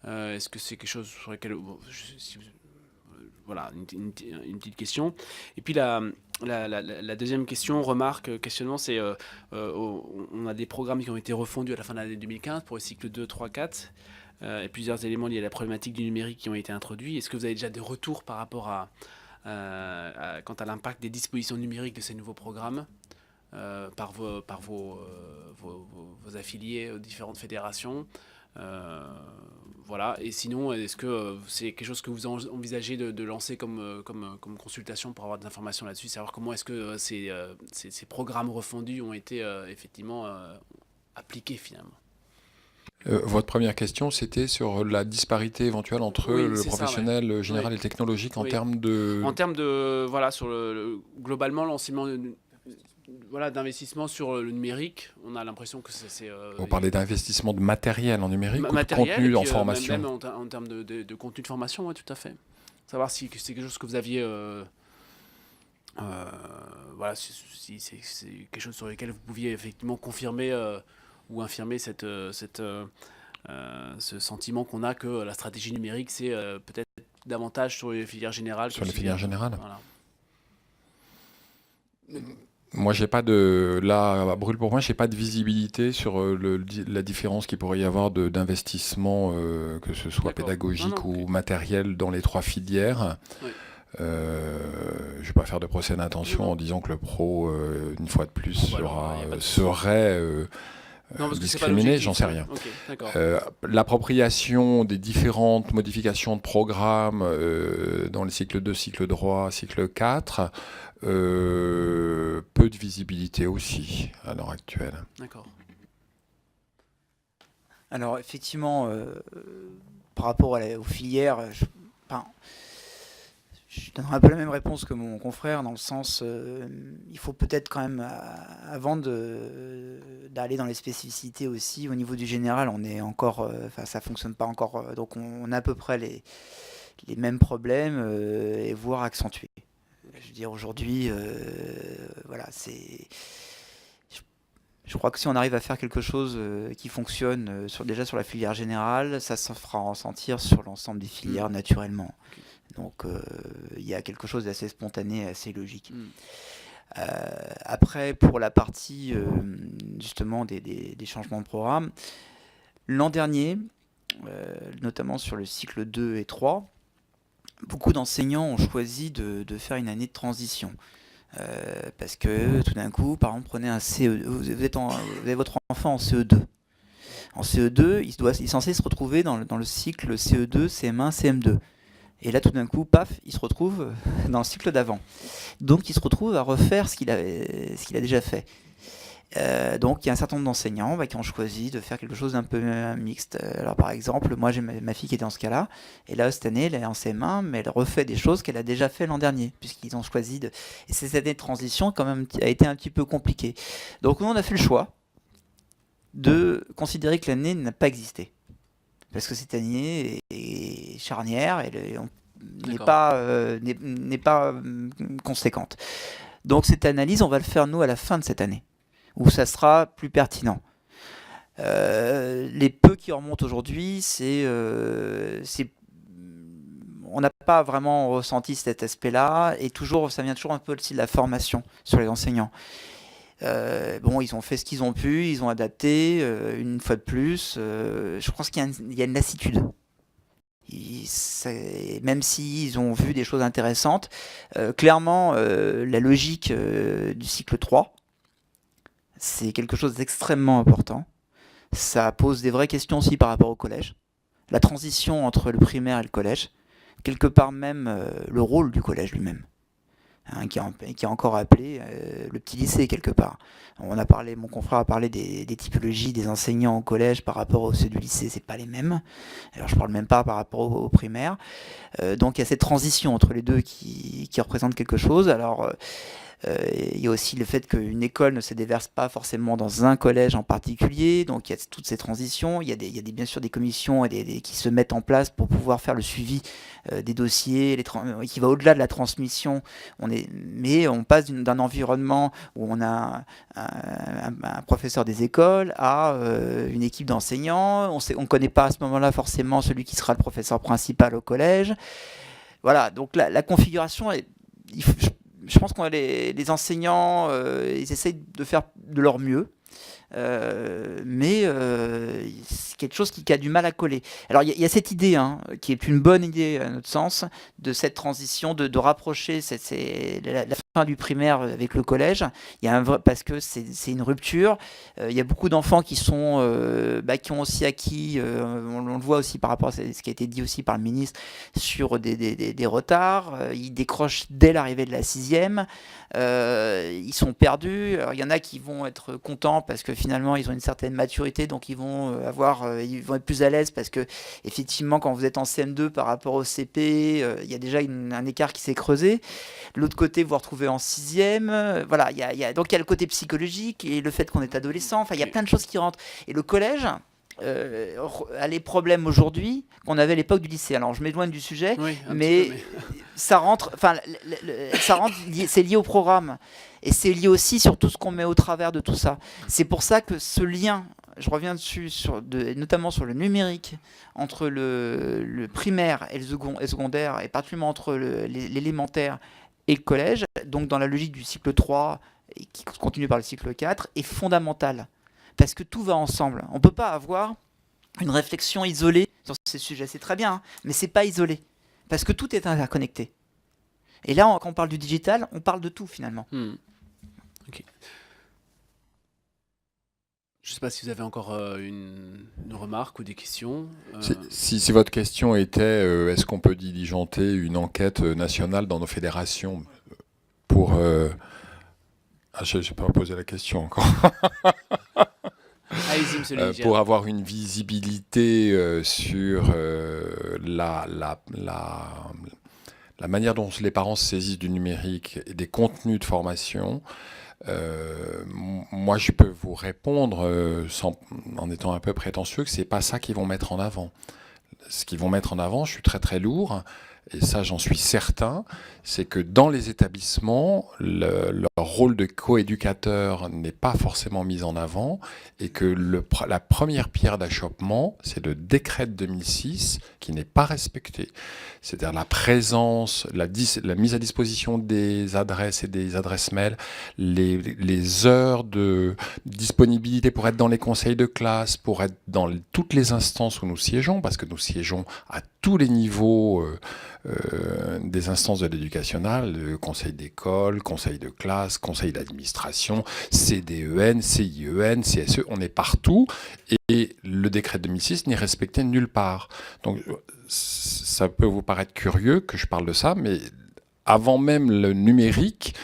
Est-ce que c'est quelque chose sur lequel... voilà, une petite question. Et puis la deuxième question, remarque, questionnement, c'est on a des programmes qui ont été refondus à la fin de l'année 2015 pour les cycles 2, 3, 4, et plusieurs éléments liés à la problématique du numérique qui ont été introduits. Est-ce que vous avez déjà des retours par rapport quant à l'impact des dispositions numériques de ces nouveaux programmes par vos affiliés aux différentes fédérations? Voilà. Et sinon, est-ce que c'est quelque chose que vous envisagez de lancer comme consultation pour avoir des informations là-dessus, savoir comment est-ce que ces programmes refondus ont été effectivement appliqués finalement? Votre première question, c'était sur la disparité éventuelle entre le professionnel, le général et le technologique en termes de... En termes de... Voilà, sur globalement, l'enseignement... Voilà, d'investissement sur le numérique, on a l'impression que c'est... Vous parlez d'investissement de matériel en numérique ou de matériel, contenu en formation? Même en termes de contenu de formation, oui, tout à fait. Savoir si c'est quelque chose que vous aviez... voilà, si c'est quelque chose sur lequel vous pouviez effectivement confirmer ou infirmer ce sentiment qu'on a que la stratégie numérique, c'est peut-être davantage sur les filières générales. Sur les filières générales. Voilà. Moi, j'ai pas de... Là, à brûle pour moi, j'ai pas de visibilité sur la différence qu'il pourrait y avoir d'investissement, que ce soit pédagogique ou matériel dans les trois filières. Oui. Je ne vais pas faire de procès d'intention en disant que le pro, une fois de plus, serait discriminé, j'en sais rien. Okay, l'appropriation des différentes modifications de programme dans les cycles 2, cycle 3, cycle 4, peu de visibilité aussi à l'heure actuelle. D'accord. Alors effectivement, par rapport aux filières, je donnerai un peu la même réponse que mon confrère, dans le sens, il faut peut-être quand même, avant d'aller dans les spécificités aussi, au niveau du général, on est encore, ça fonctionne pas encore, donc on a à peu près les mêmes problèmes, et voire accentués. Je veux dire, aujourd'hui, voilà, je crois que si on arrive à faire quelque chose qui fonctionne déjà sur la filière générale, ça se fera ressentir sur l'ensemble des filières naturellement. Okay. Donc il y a quelque chose d'assez spontané, assez logique. Après, pour la partie justement des changements de programme, l'an dernier, notamment sur le cycle 2 et 3, beaucoup d'enseignants ont choisi de faire une année de transition. Parce que tout d'un coup, par exemple, prenez un CE2, vous avez votre enfant en CE2. En CE2, il est censé se retrouver dans le cycle CE2, CM1, CM2. Et là, tout d'un coup, paf, il se retrouve dans le cycle d'avant. Donc, il se retrouve à refaire ce qu'il a déjà fait. Donc il y a un certain nombre d'enseignants qui ont choisi de faire quelque chose d'un peu mixte. Alors par exemple, moi j'ai ma fille qui était dans ce cas-là, et là cette année elle est en CM1, mais elle refait des choses qu'elle a déjà fait l'an dernier, puisqu'ils ont choisi de... Et cette année de transition quand même a été un petit peu compliquée. Donc nous on a fait le choix de considérer que l'année n'a pas existé. Parce que cette année est charnière et n'est pas conséquente. Donc cette analyse, on va le faire nous à la fin de cette année, où ça sera plus pertinent. Les peu qui remontent aujourd'hui, on n'a pas vraiment ressenti cet aspect-là, et ça vient toujours un peu aussi de la formation sur les enseignants. Ils ont fait ce qu'ils ont pu, ils ont adapté, une fois de plus. Je pense qu'il y a une lassitude. Même s'ils ont vu des choses intéressantes, clairement, la logique du cycle 3, c'est quelque chose d'extrêmement important. Ça pose des vraies questions aussi par rapport au collège. La transition entre le primaire et le collège, quelque part même le rôle du collège lui-même. Qui a encore appelé le petit lycée quelque part. Mon confrère a parlé des typologies des enseignants au collège par rapport aux ceux du lycée, c'est pas les mêmes. Alors je parle même pas par rapport au primaire. Donc il y a cette transition entre les deux qui représente quelque chose. Alors il y a aussi le fait qu'une école ne se déverse pas forcément dans un collège en particulier, donc il y a toutes ces transitions, il y a bien sûr des commissions qui se mettent en place pour pouvoir faire le suivi des dossiers, qui va au-delà de la transmission. Mais on passe d'un environnement où on a un professeur des écoles à une équipe d'enseignants, on ne connaît pas à ce moment-là forcément celui qui sera le professeur principal au collège. Voilà, donc la configuration je pense que les enseignants, ils essayent de faire de leur mieux, mais c'est quelque chose qui a du mal à coller. Alors il y a cette idée, qui est une bonne idée à notre sens, de cette transition, de rapprocher la fin du primaire avec le collège. Parce que c'est une rupture. Il y a beaucoup d'enfants qui ont aussi acquis, on le voit aussi par rapport à ce qui a été dit aussi par le ministre, sur des retards. Ils décrochent dès l'arrivée de la 6e. Ils sont perdus. Alors, il y en a qui vont être contents parce que finalement ils ont une certaine maturité, donc ils vont être plus à l'aise, parce que effectivement quand vous êtes en CM2 par rapport au CP, il y a déjà un écart qui s'est creusé. De l'autre côté, vous vous retrouvez en 6e. Voilà, donc il y a le côté psychologique et le fait qu'on est adolescent. Enfin, il y a plein de choses qui rentrent. Et le collège a les problèmes aujourd'hui qu'on avait à l'époque du lycée. Alors je m'éloigne du sujet, mais ça rentre. Enfin, c'est lié au programme, et c'est lié aussi sur tout ce qu'on met au travers de tout ça. C'est pour ça que ce lien, je reviens dessus, notamment sur le numérique, entre le primaire et le secondaire, et particulièrement entre l'élémentaire et le collège, donc dans la logique du cycle 3, et qui continue par le cycle 4, est fondamental. Parce que tout va ensemble. On ne peut pas avoir une réflexion isolée sur ces sujets. C'est très bien, mais ce n'est pas isolé. Parce que tout est interconnecté. Et là, quand on parle du digital, on parle de tout finalement. Ok. Je ne sais pas si vous avez encore une remarque ou des questions. Si votre question était est-ce qu'on peut diligenter une enquête nationale dans nos fédérations pour... je n'ai pas posé la question encore. Allez-y, monsieur le Niger. Pour avoir une visibilité sur la manière dont les parents se saisissent du numérique et des contenus de formation, moi je peux vous répondre en étant un peu prétentieux que c'est pas ça qu'ils vont mettre en avant. Ce qu'ils vont mettre en avant, je suis très très lourd, et ça j'en suis certain, c'est que dans les établissements, leur rôle de coéducateur n'est pas forcément mis en avant, et que la première pierre d'achoppement, c'est le décret de 2006 qui n'est pas respecté. C'est-à-dire la présence, la mise à disposition des adresses et des adresses mail, les heures de disponibilité pour être dans les conseils de classe, pour être dans toutes les instances où nous siégeons, parce que nous siégeons à tous les niveaux des instances de l'éducationnel, le conseil d'école, conseil de classe, conseil d'administration, CDEN, CIEN, CSE, on est partout, et le décret de 2006 n'est respecté nulle part. Donc ça peut vous paraître curieux que je parle de ça, mais avant même le numérique,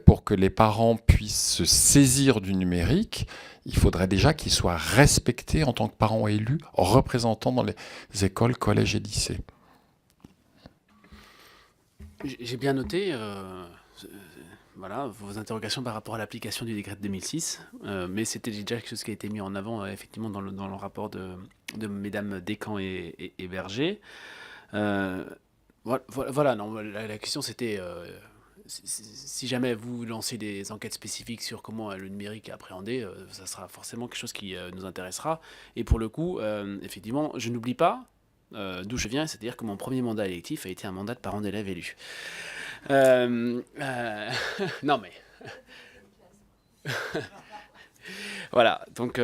pour que les parents puissent se saisir du numérique, il faudrait déjà qu'ils soient respectés en tant que parents élus, représentants dans les écoles, collèges et lycées. J'ai bien noté voilà, vos interrogations par rapport à l'application du décret de 2006, mais c'était déjà quelque chose qui a été mis en avant effectivement dans le rapport de mesdames Descamps et Berger. Voilà, non, la question c'était si jamais vous lancez des enquêtes spécifiques sur comment le numérique est appréhendé, ça sera forcément quelque chose qui nous intéressera. Et pour le coup, effectivement, je n'oublie pas d'où je viens, c'est-à-dire que mon premier mandat électif a été un mandat de parent d'élève élu. Non mais... Voilà, donc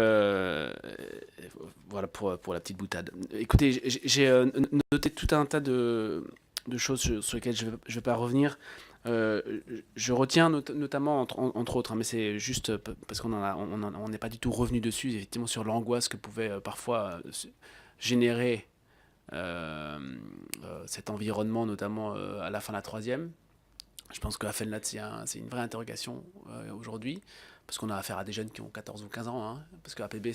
voilà pour la petite boutade. Écoutez, j'ai noté tout un tas de choses sur lesquelles je ne vais pas revenir. Je retiens notamment, entre autres, hein, mais c'est juste parce on n'est pas du tout revenu dessus, effectivement, sur l'angoisse que pouvait parfois générer cet environnement, notamment à la fin de la troisième. Je pense qu'à FENLAT, c'est une vraie interrogation aujourd'hui, parce qu'on a affaire à des jeunes qui ont 14 ou 15 ans, hein, parce que APB,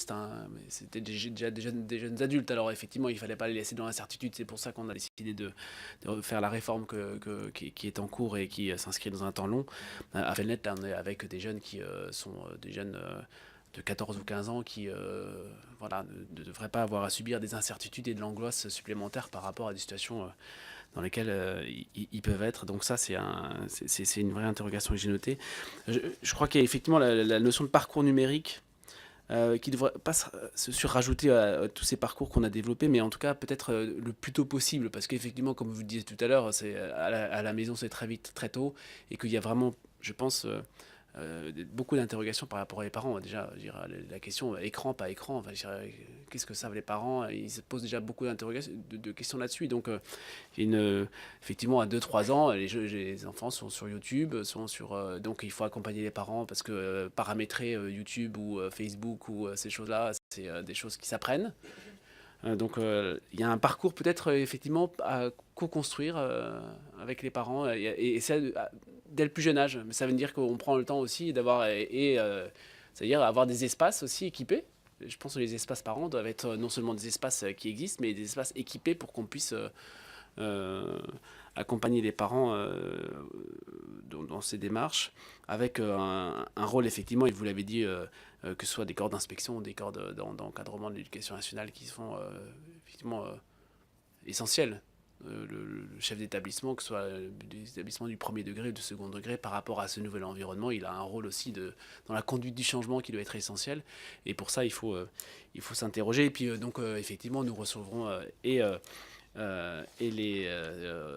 c'était déjà des jeunes adultes, alors effectivement, il ne fallait pas les laisser dans l'incertitude, c'est pour ça qu'on a décidé de faire la réforme qui est en cours et qui s'inscrit dans un temps long. À FENLAT, là, on est avec des jeunes qui sont des jeunes de 14 ou 15 ans qui voilà, ne devraient pas avoir à subir des incertitudes et de l'angoisse supplémentaire par rapport à des situations dans lesquelles ils peuvent être. Donc ça, c'est une vraie interrogation que j'ai notée. Je crois qu'il y a effectivement la notion de parcours numérique qui ne devrait pas se surrajouter à tous ces parcours qu'on a développés, mais en tout cas peut-être le plus tôt possible, parce qu'effectivement, comme vous le disiez tout à l'heure, à la maison c'est très vite, très tôt, et qu'il y a vraiment, je pense... beaucoup d'interrogations par rapport aux parents. Déjà, je dirais, la question écran, pas écran, enfin, qu'est-ce que savent les parents? Ils se posent déjà beaucoup d'interrogations, de questions là-dessus. Donc, effectivement, à 2-3 ans, les enfants sont sur YouTube, donc il faut accompagner les parents parce que paramétrer YouTube ou Facebook ou ces choses-là, c'est des choses qui s'apprennent. Donc il y a un parcours peut-être effectivement à co-construire avec les parents et ça dès le plus jeune âge. Mais ça veut dire qu'on prend le temps aussi d'avoir c'est-à-dire avoir des espaces aussi équipés. Je pense que les espaces parents doivent être non seulement des espaces qui existent, mais des espaces équipés pour qu'on puisse accompagner les parents dans ces démarches, avec un rôle effectivement, et vous l'avez dit, que ce soit des corps d'inspection, des corps d'encadrement de l'éducation nationale qui sont effectivement essentiels. Le chef d'établissement, que ce soit des établissements du premier degré ou du second degré, par rapport à ce nouvel environnement, il a un rôle aussi dans la conduite du changement qui doit être essentiel. Et pour ça, il faut s'interroger. Et puis, donc, effectivement, nous recevrons et les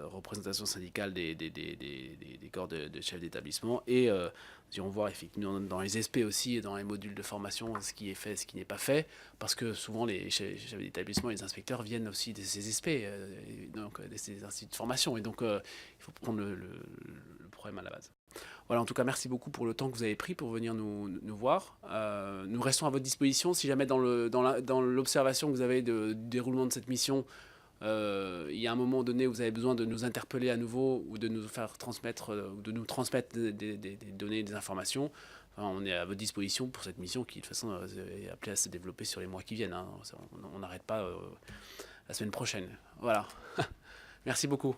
représentations syndicales des corps de chefs d'établissement et nous irons voir effectivement dans les SP aussi et dans les modules de formation ce qui est fait, ce qui n'est pas fait, parce que souvent les chefs d'établissement et les inspecteurs viennent aussi de ces SP, donc de ces instituts de formation, et donc il faut prendre le problème à la base. Voilà, en tout cas, merci beaucoup pour le temps que vous avez pris pour venir nous voir. Nous restons à votre disposition si jamais dans l'observation que vous avez du déroulement de cette mission, il y a un moment donné où vous avez besoin de nous interpeller à nouveau ou de nous faire transmettre, ou de nous transmettre des données, des informations. Enfin, on est à votre disposition pour cette mission qui, de toute façon, est appelée à se développer sur les mois qui viennent, hein. On n'arrête pas la semaine prochaine. Voilà. Merci beaucoup.